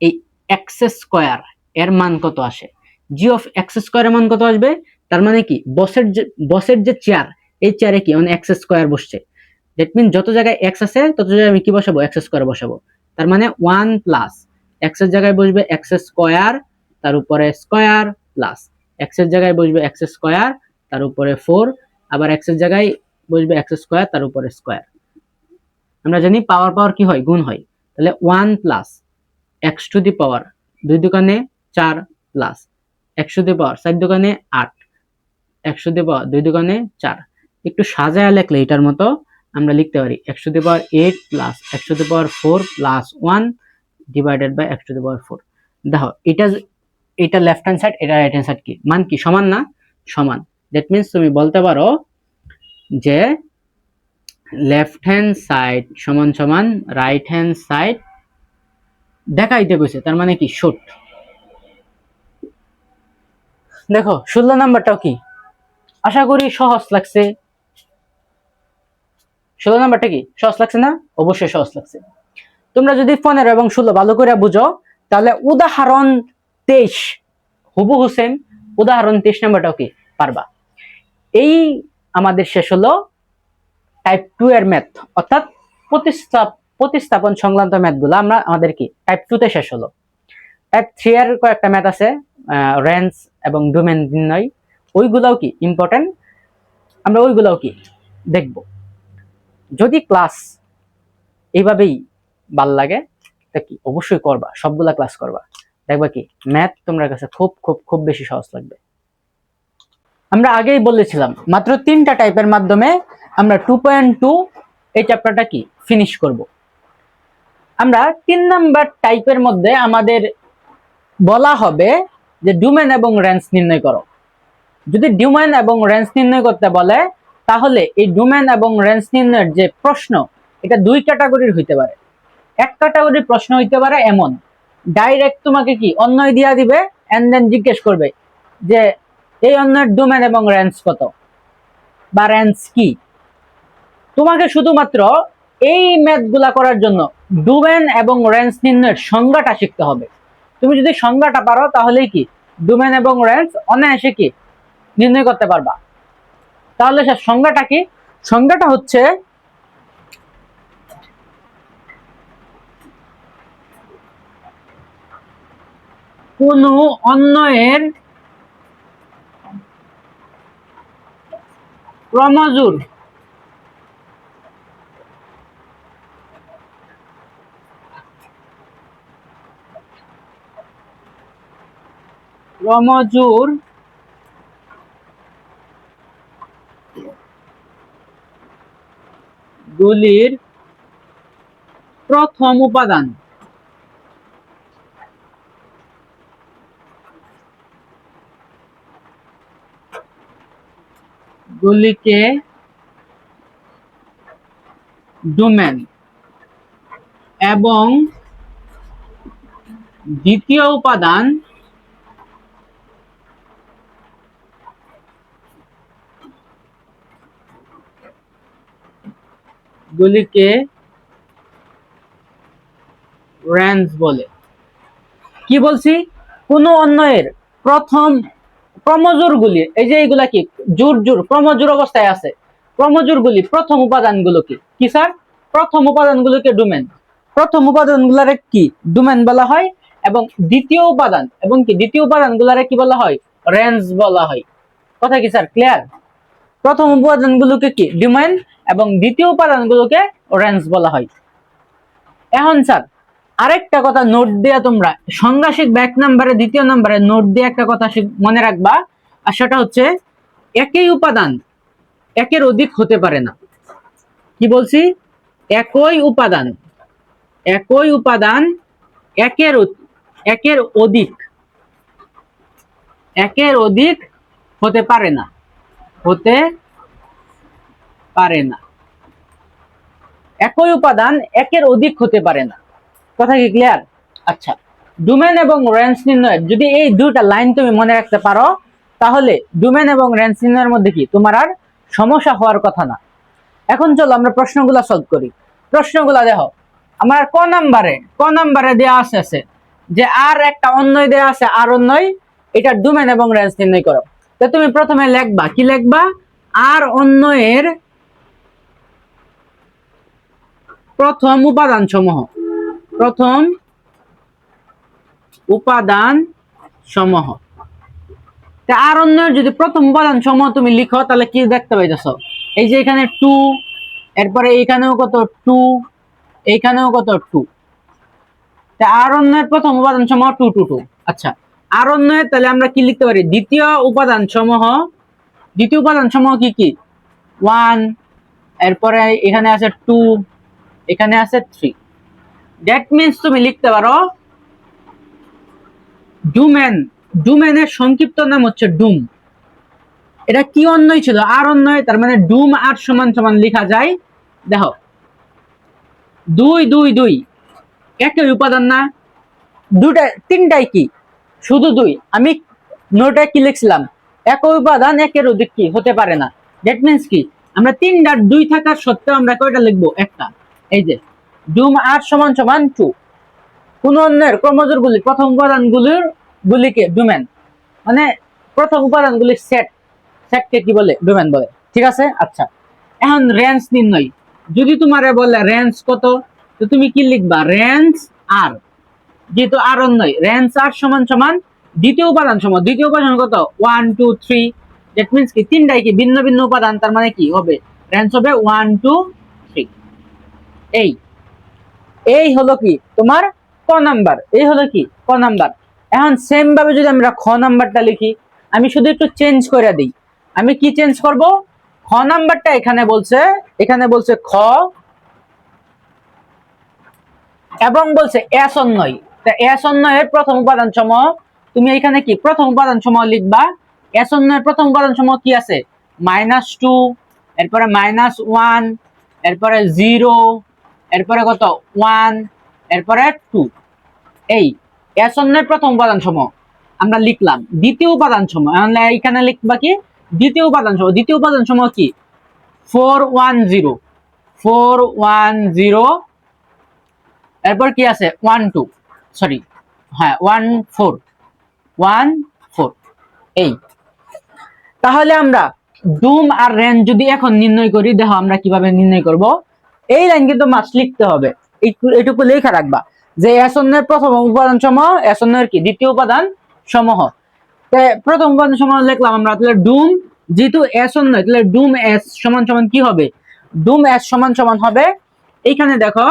এই এক্স স্কয়ার এর মান কত আসে, জি অফ এক্স স্কয়ার এর মান কত আসবে, তার মানে কি বসের যে চেয়ার এই চেয়ারে কি মানে এক্স স্কয়ার বসছে, দ্যাট মিন যত জায়গায় এক্স আছে তত জায়গায় আমি কি বসাবো এক্স স্কয়ার বসাবো, তার মানে 1 প্লাস এক্স এর জায়গায় বসবে এক্স স্কয়ার তার উপরে স্কয়ার প্লাস এক্স এর জায়গায় বসবে এক্স স্কয়ার তার উপরে 4, আবার এক্স এর জায়গায় বসবে এক্স স্কয়ার তার উপরে স্কয়ার। আমরা জানি পাওয়ার পাওয়ার কি হয় গুণ হয়, তাহলে 1 প্লাস এক্স টু দি পাওয়ার 2 দোকানে 4 plus x to the power 4 দোকানে 8 এক্স টু দি পাওয়ার 2 দোকানে 4। একটু সাজায় লেখলে এটার মতো আমরা লিখতে পারি x to the power 8 plus x to the power 4 plus 1 divided by x to the power 4। দেখো এটা লেফট হ্যান্ড সাইড, এটা রাইট হ্যান্ড সাইড কি মান কি সমান না, সমান। দ্যাট মিন্স তুমি বলতে পারো যে লেফট হ্যান্ড সাইড সমান সমান রাইট হ্যান্ড সাইড দেখাইতে কইছে, তার মানে কি শুট। দেখো 16 নাম্বারটাও কি, আশা করি সহজ লাগছে। 16 নাম্বারটা কি সহজ লাগছে না? অবশ্যই সহজ লাগছে। তোমরা যদি 15 এবং 16 ভালো করে বুঝো, তাহলে উদাহরণ 23 হুবহু সেম, উদাহরণ 23 নাম্বারটাও কি পারবা। এই আমাদের শেষ হলো টাইপ 2 এর ম্যাথ, অর্থাৎ প্রতিস্থাপন সংক্রান্ত ম্যাথগুলো আমাদের কি টাইপ 2 তে শেষ হলো। টাইপ 3 এর কয়েকটা ম্যাথ আছে, রেঞ্জ এবং ডোমেন নির্ণয়, ওইগুলাও কি ইম্পর্টেন্ট, আমরা ওইগুলাও কি দেখব। যদি ক্লাস এইভাবেই ভাল লাগে তা কি অবশ্যই করবা, সবগুলা ক্লাস করবা, দেখবা কি ম্যাথ তোমার কাছে খুব খুব খুব বেশি সহজ লাগবে। আমরা আগেই বলেছিলাম মাত্র 3টা টাইপের মাধ্যমে আমরা 2.2 এই চ্যাপ্টারটা কি ফিনিশ করব। আমরা 3 নাম্বার টাইপের মধ্যে আমাদের বলা হবে যে ডোমেন এবং রেঞ্জ নির্ণয় করো। যদি ডোমেন এবং রেঞ্জ নির্ণয় করতে বলে, তাহলে এই ডোমেন এবং রেঞ্জ নির্ণয়ের যে প্রশ্ন, এটা 2 ক্যাটাগরির হইতে পারে। এক ক্যাটাগরির প্রশ্ন হইতে পারে এমন, ডাইরেক্ট তোমাকে কি অন্যয় দিয়া দিবে, এন্ড দেন জিজ্ঞেস করবে যে এই অন্যের ডোমেন এবং রেঞ্জ কত বা রেঞ্জ কি। তোমাকে শুধুমাত্র এই ম্যাথগুলা করার জন্য ডোমেন এবং রেঞ্জ নির্ণয়ের সংজ্ঞাটা শিখতে হবে। তুমি যদি সংজ্ঞাটা পারো, তাহলেই কি ডোমেন এবং রেঞ্জ অনায়াসে কি নির্ণয় করতে পারবা। তাহলে সে সংজ্ঞাটা কি? সংজ্ঞাটা হচ্ছে কোন অন্যয়ের ক্রমজোড় গুলির প্রথম উপাদান গুলিকে ডোমেন এবং দ্বিতীয় উপাদান গুলিকে রেঞ্জ বলে। কি বলছি? কোন অন্যয়ের প্রথম ক্রমজোড় গুলি, এই যে এইগুলা কি জোর জোর ক্রমজোড় অবস্থায় আছে, ক্রমজোড় গুলি প্রথম উপাদানগুলোকে কি স্যার? প্রথম উপাদানগুলোকে ডোমেন, প্রথম উপাদানগুলোরে কি ডোমেন বলা হয়, এবং দ্বিতীয় উপাদান এবং কি দ্বিতীয় উপাদানগুলোরে কি বলা হয়? রেঞ্জ বলা হয়। কথা কি স্যার ক্লিয়ার? প্রথম উপাদানগুলোকে কি ডোমেন এবং দ্বিতীয় উপাদানগুলোকে রেঞ্জ বলা হয়। এখন স্যার আরেকটা কথা নোট দেয়া, তোমরা সংজ্ঞা শিখবে 1 নম্বরে, 2 নম্বরে নোট দিয়ে একটা কথা মনে রাখবা, আর সেটা হচ্ছে একই উপাদান একের অধিক হতে পারে না। কি বলছি? একই উপাদান একের অধিক হতে পারে না, একই উপাদান একের অধিক হতে পারে না। কথা কি ক্লিয়ার? আচ্ছা, ডোমেন এবং রেঞ্জ নির্ণয়ের যদি এই দুইটা লাইন তুমি মনে রাখতে পারো, তাহলে ডোমেন এবং রেঞ্জ নির্ণয়ের মধ্যে কি তোমার আর সমস্যা হওয়ার কথা না। এখন চলো আমরা প্রশ্নগুলা সলভ করি। প্রশ্নগুলা দেখো, আমার ক নাম্বারে দেওয়া আছে যে আর একটা অন্যয় দেওয়া আছে, আর অন্যয়, এটা ডোমেন এবং রেঞ্জ নির্ণয় করো। তো তুমি প্রথমে লিখবা, কি লিখবা? আর অন্যয়ের প্রথম উপাদান সমূহ। আর অন্যের যদি প্রথম উপাদান সমূহ তুমি লিখো, তাহলে কি দেখতে পাইতেছ? এই যে এখানে 2, এরপরে এইখানেও কত 2, এইখানেও কত 2। আর অন্যের প্রথম উপাদান সমূহ 2 2 2। আচ্ছা, আর অন্যের তাহলে আমরা কি লিখতে পারি? দ্বিতীয় উপাদান সমূহ কি কি? 1, এরপরে এখানে আছে 2, এখানে আছে 3। দ্যাট মিন্স তুমি লিখতে পারো ডোমেনের সংক্ষিপ্ত নাম হচ্ছে ডুম। এটা কি অন্যয় ছিল? আর অন্যয়, তার মানে ডুম আর সমান সমান লেখা যায়। দেখো 2 2 2 একই উপাদান না? দুটা তিনটাই কি শুধু দুই। আমি নোটে কি লিখছিলাম, একই উপাদান একের অধিক কি হতে পারে না। দ্যাট মিন্স কি আমরা তিনটার দুই থাকার সত্ত্বেও আমরা কয়টা লিখবো, একটা। এই যে ডুম আর সমান সমান 2। কোন অন্যের ক্রমজোর গুলি প্রথম গুলিকে ডোমেন, মানে প্রথম উপাদানগুলির সেটকে কি বলে, ডোমেন বলে। ঠিক আছে, আচ্ছা। এখন রেঞ্জ নির্ণয়, যদি তোমারে বলে রেঞ্জ কত, তো তুমি কি লিখবা, রেঞ্জ আর, যেহেতু আর নয়, রেঞ্জ আর সমান সমান দ্বিতীয় উপাদান সমান, দ্বিতীয় উপাদান কত, 1 2 3। দ্যাট মিন্স কি তিনটাই কি ভিন্ন ভিন্ন উপাদান, তার মানে কি হবে, রেঞ্জ হবে 1 2 3। এই হলো কি তোমার ক নাম্বার, এই হলো কি ক নাম্বার। এখন সেম ভাবে যদি আমরা খ নাম্বারটা লিখি, আমি শুধু একটু চেঞ্জ করে দিই। আমি কি চেঞ্জ করব, খ নাম্বারটা এখানে বলছে খ এবং বলছে এস অন্যয়। তা এস অন্যয়ের প্রথম উপাদান সমূহ, তুমি এখানে কি প্রথম উপাদান সমূহ লিখবা। এস অন্যয়ের প্রথম উপাদান সমূহ কি আছে, -2, এরপরে -1, এরপরে 0, এরপরে কত 1, এরপরে 2। এই এস অন্যয়ের প্রথম উপাদান সমূহ আমরা লিখলাম। দ্বিতীয় উপাদান সমূহ এখানে লিখবা কি, দ্বিতীয় উপাদান সমূহ, দ্বিতীয় উপাদান সমূহ কি 4 1 0, 4 1 0, এরপর কি আছে 1 2, সরি হ্যাঁ 1 4, 1 4। এই তাহলে আমরা ডুম আর রেঞ্জ যদি এখন নির্ণয় করি, দেখো আমরা কিভাবে নির্ণয় করব। এই লাইন কিন্তু মাস্ট লিখতে হবে, এইটুকু লেখা রাখবা যে এস অন্যের প্রথম উপাদান সমূহ এস অন্যের কি দ্বিতীয় উপাদান সমূহ। প্রথম উপাদান সমূহ লিখলাম আমরা, তাহলে ডুম, যেহেতু এস অন্য, তাহলে ডুম এস সমান সমান কি হবে, ডুম এস সমান সমান হবে, এইখানে দেখো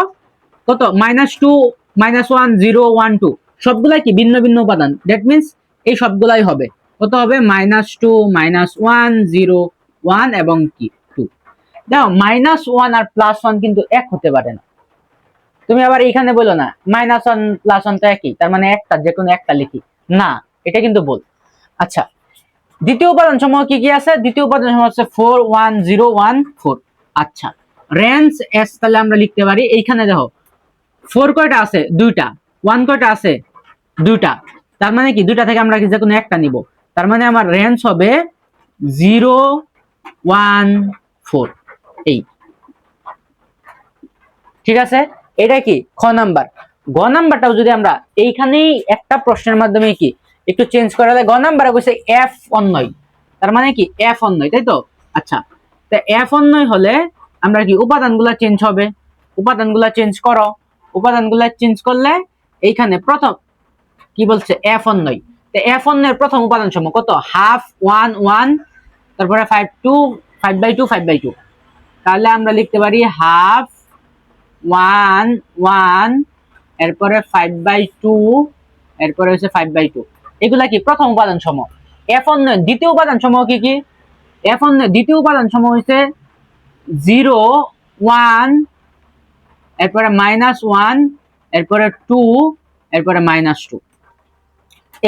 কত -2 -1 0 1 2, সবগুলাই কি ভিন্ন ভিন্ন উপাদান। দ্যাট মিন্স এই সবগুলাই হবে কত হবে, -2 -1 0 1 এবং কি 2। দেখো -1 আর +1 কিন্তু এক হতে পারে না। তুমি আবার এখানে বলো না -1 +1 তো একই, তার মানে একটা, যে কোনো একটা লিখি না, এটা কিন্তু বল। আচ্ছা, দ্বিতীয় উপাদান সমূহ কি কি আছে, দ্বিতীয় উপাদান সমূহ হচ্ছে 4 1 0 1 4। আচ্ছা, রেঞ্জ এস তাহলে আমরা লিখতে পারি, এইখানে দেখো 4 কয়টা আছে, দুইটা, 1 কয়টা আছে, দুইটা, তার মানে কি দুইটা থেকে আমরা যে কোনো একটা নিব, তার মানে আমার রেঞ্জ হবে 0 1 4। এই ঠিক আছে, এটা কি খ নাম্বার। গ নাম্বারটাও যদি আমরা এইখানেই একটা প্রশ্নের মাধ্যমে কি একটু চেঞ্জ করা যায়, গ নাম্বারে কইছে এফ অন্যয়, তার মানে কি এফ অন্যয়, তাই তো। আচ্ছা, তা এফ অন্যয় হলে আমরা কি উপাদানগুলা চেঞ্জ হবে, উপাদানগুলা চেঞ্জ করো, উপাদানগুলা চেঞ্জ করলে এইখানে প্রথম কি বলছে এফ অন্যয়, তো এফ অন্যয়ের প্রথম উপাদান সমূহ কত, হাফ 1 1, তারপরে 5 2 5/2 5/2। তাহলে আমরা লিখতে পারি হাফ 1 1, এরপরে 5/2, এরপরে হচ্ছে 5/2। এগুলা কি প্রথম উপাদান সমূহ। এফ অন্যের দ্বিতীয় উপাদান সমূহ কি কি, এফ অন্যের দ্বিতীয় উপাদান সমূহ হচ্ছে 0 1, এরপরে -1, এরপরে 2, এরপরে -2।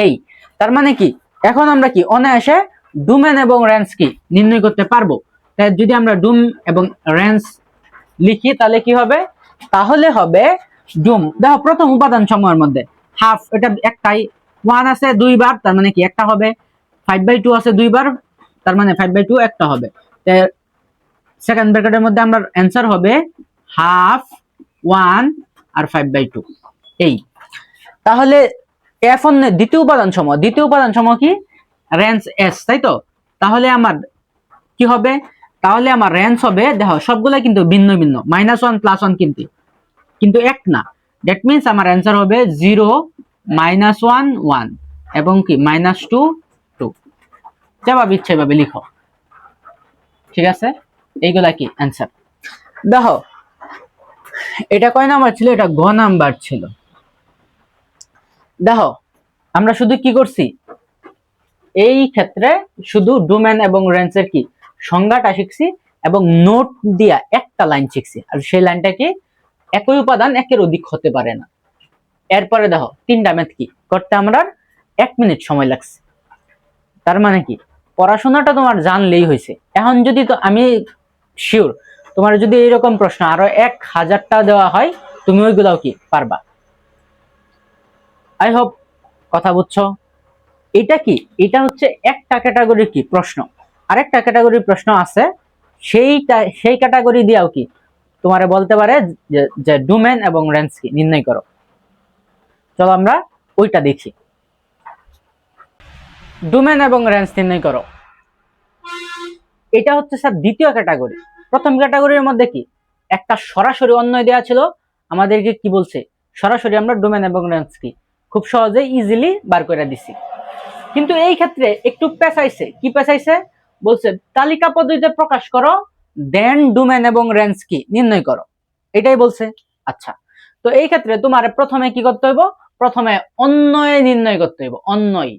এই তার মানে কি এখন আমরা কি অনায়াসে ডোমেন এবং রেঞ্জ কি নির্ণয় করতে পারবো। তাই যদি আমরা ডুম এবং রেঞ্জ লিখি তাহলে কি হবে, তাহলে হবে ডুম, দেখো প্রথম উপাদান সমূহের মধ্যে হাফ, এটা একটাই, 1 আছে দুইবার, তার মানে কি একটা হবে, 5/2 আছে দুইবার, তার মানে 5/2 একটা হবে। সেকেন্ড ব্র্যাকেটের মধ্যে আমরা অ্যান্সার হবে হাফ 1 আর 5/2। এই তাহলে এফ অন্যের দ্বিতীয় উপাদান সমূহ, দ্বিতীয় উপাদান সমূহ কি রেঞ্জ এস, তাই তো। তাহলে আমার কি হবে, তাহলে আমার রেঞ্জ হবে, দেখো সবগুলা কিন্তু ভিন্ন ভিন্ন, -1 +1 কিন্তু এক না। দ্যাট মিন্স আমার অ্যান্সার হবে 0 -1 1 এবং কি -2 2। যেভাবে ইচ্ছে এভাবে লিখো, ঠিক আছে। এইগুলা কি অ্যান্সার। দেখো এটা কয় নাম্বার ছিল, এটা গ নাম্বার ছিল। দেখো আমরা শুধু কি করছি, এই ক্ষেত্রে শুধু ডোমেন এবং রেঞ্জের কি সংজ্ঞাটা শিখছি এবং নোট দিয়া একটা লাইন শিখছি, আর সেই লাইনটা কি একই উপাদান একের অধিক হতে পারে না। এরপরে দেখো তিনটা ম্যাথ কি করতে আমরা 1 মিনিট সময় লাগছে। তার মানে কি পড়াশোনাটা তোমার জানলেই হয়েছে। এখন যদি তো আমি শিওর তোমার যদি এইরকম প্রশ্ন আরো 1000টা দেওয়া হয়, তুমি ওইগুলাও কি পারবা। আই হোপ কথা বুঝছো। এটা কি, এটা হচ্ছে একটা ক্যাটাগরির কি প্রশ্ন। আরেকটা ক্যাটাগরির প্রশ্ন আছে, সেই ক্যাটাগরি দিয়েও কি তোমারে বলতে পারে যে ডোমেন এবং রেঞ্জ কি নির্ণয় করো। চলো আমরা ওইটা দেখি। ডোমেন এবং রেঞ্জ নির্ণয় করো, এটা হচ্ছে স্যার দ্বিতীয় ক্যাটাগরি। প্রথম ক্যাটাগরির মধ্যে কি একটা সরাসরি অন্যয় দেওয়া ছিল, আমাদেরকে কি বলছে সরাসরি আমরা ডোমেন এবং রেঞ্জ কি খুব সহজে ইজিলি বার করে দিছি। কিন্তু এই ক্ষেত্রে একটু পেঁচাইছে, কি পেঁচাইছে বলছে তালিকা পদ্ধতিতে প্রকাশ করো, দেন ডোমেন এবং রেঞ্জ কি নির্ণয় করো, এটাই বলছে। আচ্ছা, তো এই ক্ষেত্রে তোমার প্রথমে কি করতে হইব, প্রথমে অন্যয় নির্ণয় করতে হইব, অন্যয়।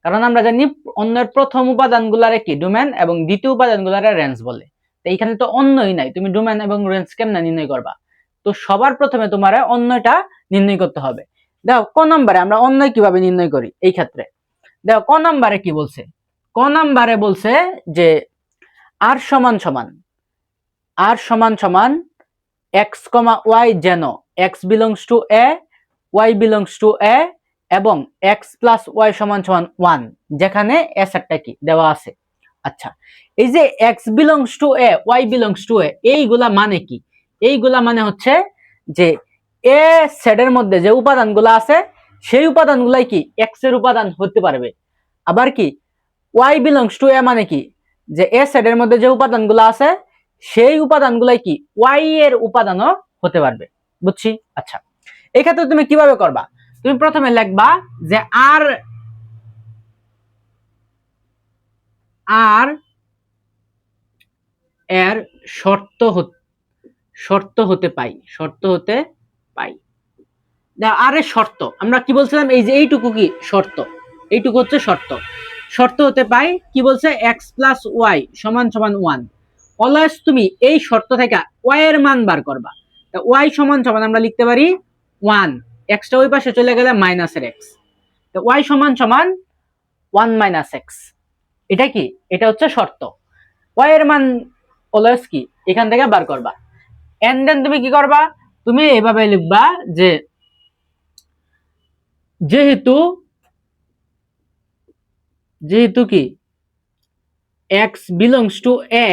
কারণ আমরা জানি অন্যের প্রথম উপাদানগুলারে কি ডোমেন এবং দ্বিতীয় উপাদানগুলারে রেঞ্জ বলে। তো এইখানে তো অন্যই নাই, তুমি ডোমেন এবং রেঞ্জ কেমনে নির্ণয় করবা? তো সবার প্রথমে তোমার অন্যটা নির্ণয় করতে হবে। দেখো ক নম্বরে আমরা অন্যয় কিভাবে নির্ণয় করি। এই ক্ষেত্রে দেখো ক নম্বরে কি বলছে, ক নম্বরে বলছে যে আর সমান সমান, আর সমান সমান এক্স কমা ওয়াই, যেন x belongs to a, y belongs to a এবং এক্স প্লাস ওয়াই সমান সমান 1, যেখানে এস একটা কি দেওয়া আছে। আচ্ছা, এই যে x belongs to a, y belongs to a, এইগুলা মানে কি? এইগুলা মানে হচ্ছে যে এ সেটের মধ্যে যে উপাদানগুলো আছে সেই উপাদানগুলাই কি এক্স এর উপাদান হতে পারবে। আবার কি ওয়াই বিলংস টু এ মানে কি, যে এ সেটের মধ্যে যে উপাদানগুলো আছে সেই উপাদানগুলাই কি ওয়াই এর উপাদানও হতে পারবে। বুঝছি? আচ্ছা, এই ক্ষেত্রে তুমি কিভাবে করবা? তুমি প্রথমে লিখবা যে আর আর এর শর্ত হতে পাই, শর্ত হতে পাই। আর এর শর্ত আমরা কি বলছিলাম, এই যে এইটুকু কি শর্ত, এইটুকু হচ্ছে শর্ত। শর্ত হতে পাই কি বলছে, এক্স প্লাস ওয়াই সমান সমান 1। অলওয়েজ তুমি এই শর্ত থেকে ওয়াই এর মান বার করবা। ওয়াই সমান সমান আমরা লিখতে পারি 1, এক্সটা ওই পাশে চলে গেলে মাইনাসের এক্স, ওয়াই সমান সমান 1 মাইনাস এক্স। এটা কি, এটা হচ্ছে শর্ত। ওয়াই এর মান অলওয়েজ কি এখান থেকে বার করবা। এন্ড দেন তুমি কি করবা, তুমি এভাবে লিখবা যে যেহেতু যেহেতু কি এক্স বিলংস টু এ,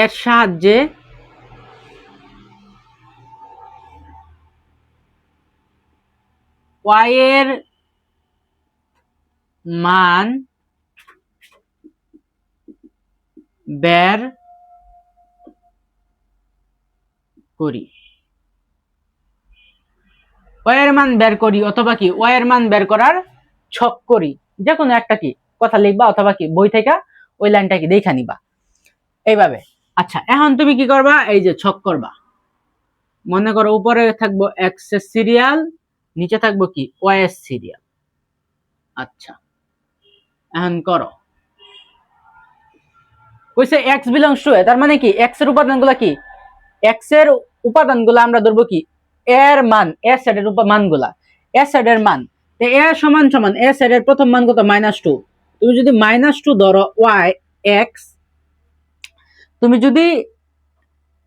এর সাহায্যে ওয়াই এর মান বের করি, ওয়াই এর মান বের করি অথবা কি ওয়াই এর মান বের করার ছক করি, যে কোনো একটা কি কথা লিখবা অথবা কি বই থেকে ওই লাইনটা কি দেখা নিবা এইভাবে। আচ্ছা, এখন তুমি কি করবা, এই যে ছক করবা। মনে করো উপরে থাকবো এক্স এর সিরিয়াল, নিচে থাকবো কি ওয়াই এর সিরিয়াল। আচ্ছা, এখন করো। কইছে এক্স বিলংস টু এ, তার মানে কি এক্স এর উপাদানগুলো কি, এক্স এর উপাদানগুলো আমরা ধরবো কি এর মান, এ সেটের মানগুলা, এ সেটের মান। এ সমান সমান এ সেটের প্রথম মান কত, -2। তুমি যদি -2 ধরো ওয়াই এক্স,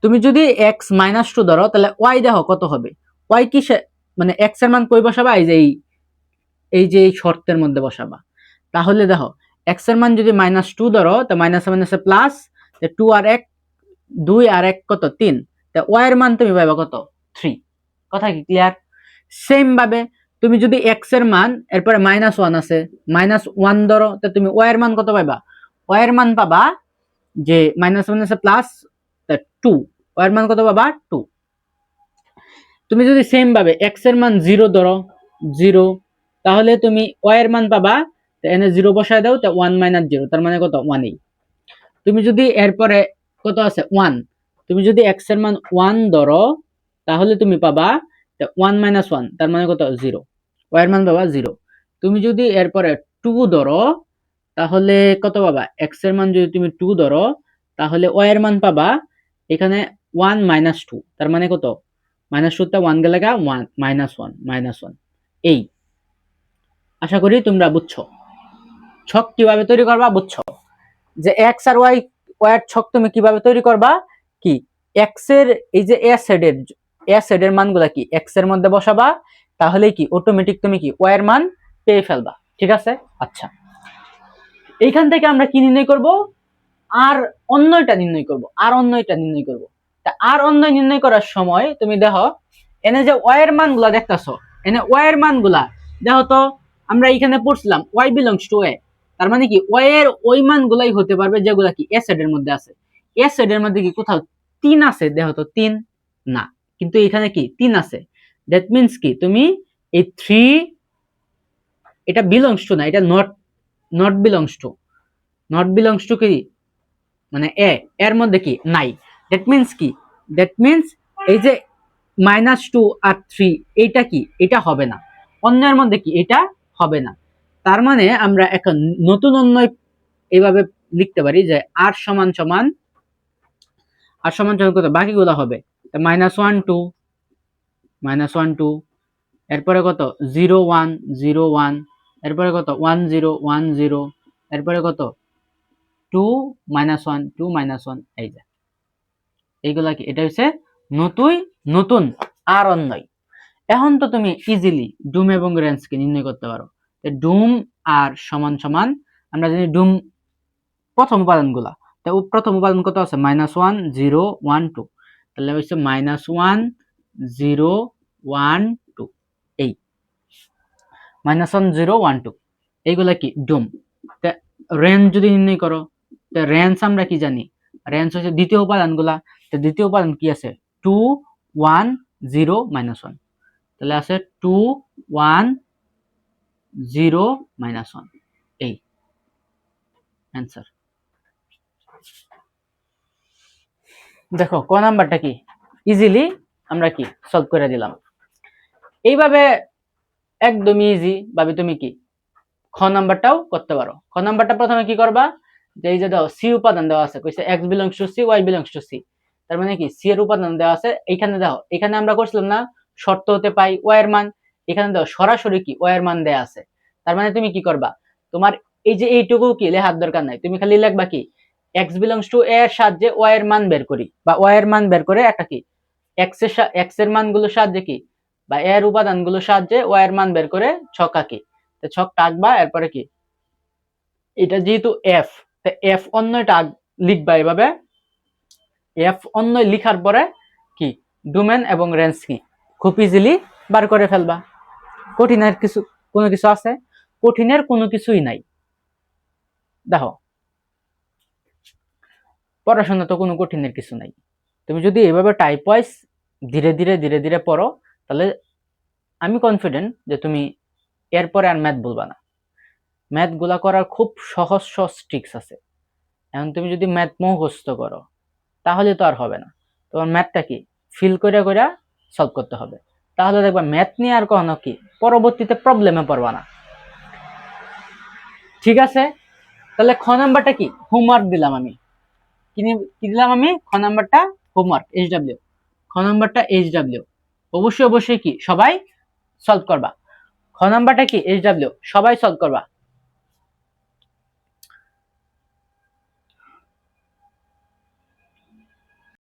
তুমি যদি এক্স -2 ধরো, তাহলে ওয়াই দেখো কত হবে। ওয়াই কি মানে এক্স এর মান কই বসাবা, এই যে এই শর্তের মধ্যে বসাবা। তাহলে দেখো এক্স এর মান যদি -2 ধরো, তো মাইনাসে মাইনাসে প্লাস, 2 আর 1 2 আর 1 কত 3, তা ওয়াই এর মান তুমি পাবা কত 3। কথা কি ক্লিয়ার? সেম ভাবে তুমি যদি এক্স এর মান, এরপরে -1 আছে, -1 ধরো, তো তুমি ওয়াই এর মান কত পাবা, ওয়াই এর মান পাবা যে মাইনাস মাইনাসে প্লাস 2, ওয়াই এর মান কত পাবা 2। তুমি যদি সেম ভাবে এক্স এর মান 0 ধরো, 0, তাহলে তুমি ওয়াই এর মান পাবা, এনে 0 বসায় দাও, তো 1 - 0, তার মানে কত 1। তুমি যদি এরপরে কত আছে 1, তুমি যদি এক্স এর মান 1 ধরো, তাহলে তুমি পাবা 1 - 1, তার মানে কত 0, ওয়াই এর মান পাবা 0। তুমি যদি এরপরে 2 ধরো, তাহলে কত পাবা, এক্স এর মান যদি তুমি 2 ধরো, তাহলে ওয়াই এর মান পাবা এখানে 1 - 2, তার মানে কত -2 তে 1 গেলে 1 -1 এই। আশা করি তোমরা বুঝছো ছক কিভাবে তৈরি করবা, বুঝছো যে এক্স আর ওয়াই এর ছক তুমি কিভাবে তৈরি করবা। কি এক্স এর এই যে এ সেটের এস এর মানগুলা কি এক্স এর মধ্যে বসাবা, তাহলে কি অটোমেটিক তুমি কি ওয়াই এর মান পেয়ে ফেলবা। ঠিক আছে, আচ্ছা এইখান থেকে আমরা কি নির্ণয় করব, আর অন্যটা নির্ণয় করব, আর অন্যটা নির্ণয় করব। তা আর অন্যয় নির্ণয় করার সময় তুমি দেখো এনে যে ওয়াই এর মানগুলা দেখতেছো, এনে ওয়াই এর মানগুলা দেখো তো, আমরা এখানে পড়ছিলাম ওয়াই বিলংস টু এ, তার মানে কি ওয়াই এর ওই মানগুলাই হতে পারবে যেগুলা কি এস এর মধ্যে আছে। এস এর মধ্যে কি কোথাও 3 আছে, দেখো তো 3 না, কিন্তু এখানে কি 3 আছে। দ্যাট মিন্স কি তুমি এই 3 এটা বিলংস টু না, এটা not belongs to, not belongs to কি মানে এ এর মধ্যে কি নাই। দ্যাট মিন্স কি, দ্যাট মিন্স এই যে -2 আর 3 এইটা কি, এটা হবে না, অন্যের মধ্যে কি এটা হবে না। তার মানে আমরা এখন নতুন অন্যয় এইভাবে লিখতে পারি যে আর সমান সমান কত, বাকিগুলো হবে -1 2 -1 2, এরপরে কত 0 1 0 1, এরপরে কত 1 0 1 0, এরপরে কত 2 -1 2 -1, এই যে এইগুলা কি, এটা হচ্ছে নতুন আর অন্যয়। এখন তো তুমি ইজিলি ডুম এবং রেঞ্জকে নির্ণয় করতে পারো। ডুম আর সমান সমান, আমরা জানি ডুম প্রথম উপাদানগুলা, তো প্রথম উপাদান কত আছে -1 0 1 2, তাহলে হচ্ছে -1 0 1 2, এই -1 0 1 2 এইগুলা কি ডুম। রেঞ্জ যদি নির্ণয় করো, রেঞ্জ আমরা কি জানি, রেঞ্জ হচ্ছে দ্বিতীয় উপাদানগুলা। তো দ্বিতীয় উপাদান কি আছে 2 1 0 -1, তাহলে আছে 2 1 0 -1, এই অ্যান্সার। দেখো ক নাম্বারটা কি ইজিলি আমরা কি সলভ করে দিলাম। এইভাবে একদমই ইজি ভাবে তুমি কি খ নাম্বারটাও করতে পারো। খ নাম্বারটা প্রথমে কি করবা, যে এই যে দাও সি উপাদান দেওয়া আছে, কইছে x belongs to C y belongs to C, তার মানে কি সি এর উপাদান দেওয়া আছে। এইখানে দাও, এখানে আমরা করছিলাম না শর্ত হতে পাই y এর মান, এখানে দাও সরাসরি কি y এর মান দেয়া আছে। তার মানে তুমি কি করবা, তোমার এই যে এইটুকু কি লেখার দরকার নাই, তুমি খালি লিখবা কি x বিলংস টু a এর সাহায্যে y এর মান বের করি, বা y এর মান বের করে একটা কি x এর মানগুলোর সাহায্যে কি বা এর উপাদানগুলোর সাহায্যে y এর মান বের করে ছক আঁকি। তো ছক আঁকবা, এরপরে কি এটা যেহেতু f, তো f অন্যটা লিখবা এভাবে, f অন্য লিখার পরে কি ডোমেন এবং রেঞ্জ কি খুব ইজিলি বার করে ফেলবা। কঠিনের কোনো কিছু আছে, কঠিনের কোনো কিছুই নাই। দেখো পড়াশোনা তো কোনো কঠিনের কিছু নাই, তুমি যদি এভাবে টাইপ ওয়াইজ ধীরে ধীরে পড়ো, তাহলে আমি কনফিডেন্ট যে তুমি এরপরে আর ম্যাথ বলবা না। ম্যাথ গুলা করার খুব সহজ ট্রিক্স আছে। এখন তুমি যদি ম্যাথ মুখস্থ করো তাহলে তো আর হবে না, তোমার ম্যাথটা কি ফিল করে সলভ করতে হবে, তাহলে দেখবা ম্যাথ নিয়ে আর কখনো কি পরবর্তীতে প্রবলেমে পড়বা না। ঠিক আছে, তাহলে খ নাম্বারটা কি হোমওয়ার্ক দিলাম আমি, কি দিলাম আমি খ নাম্বারটা হোমওয়ার্ক HW, খ নাম্বারটা HW অবশ্যই কি সবাই সলভ করবা। খ নাম্বারটা কি HW সবাই সলভ করবা।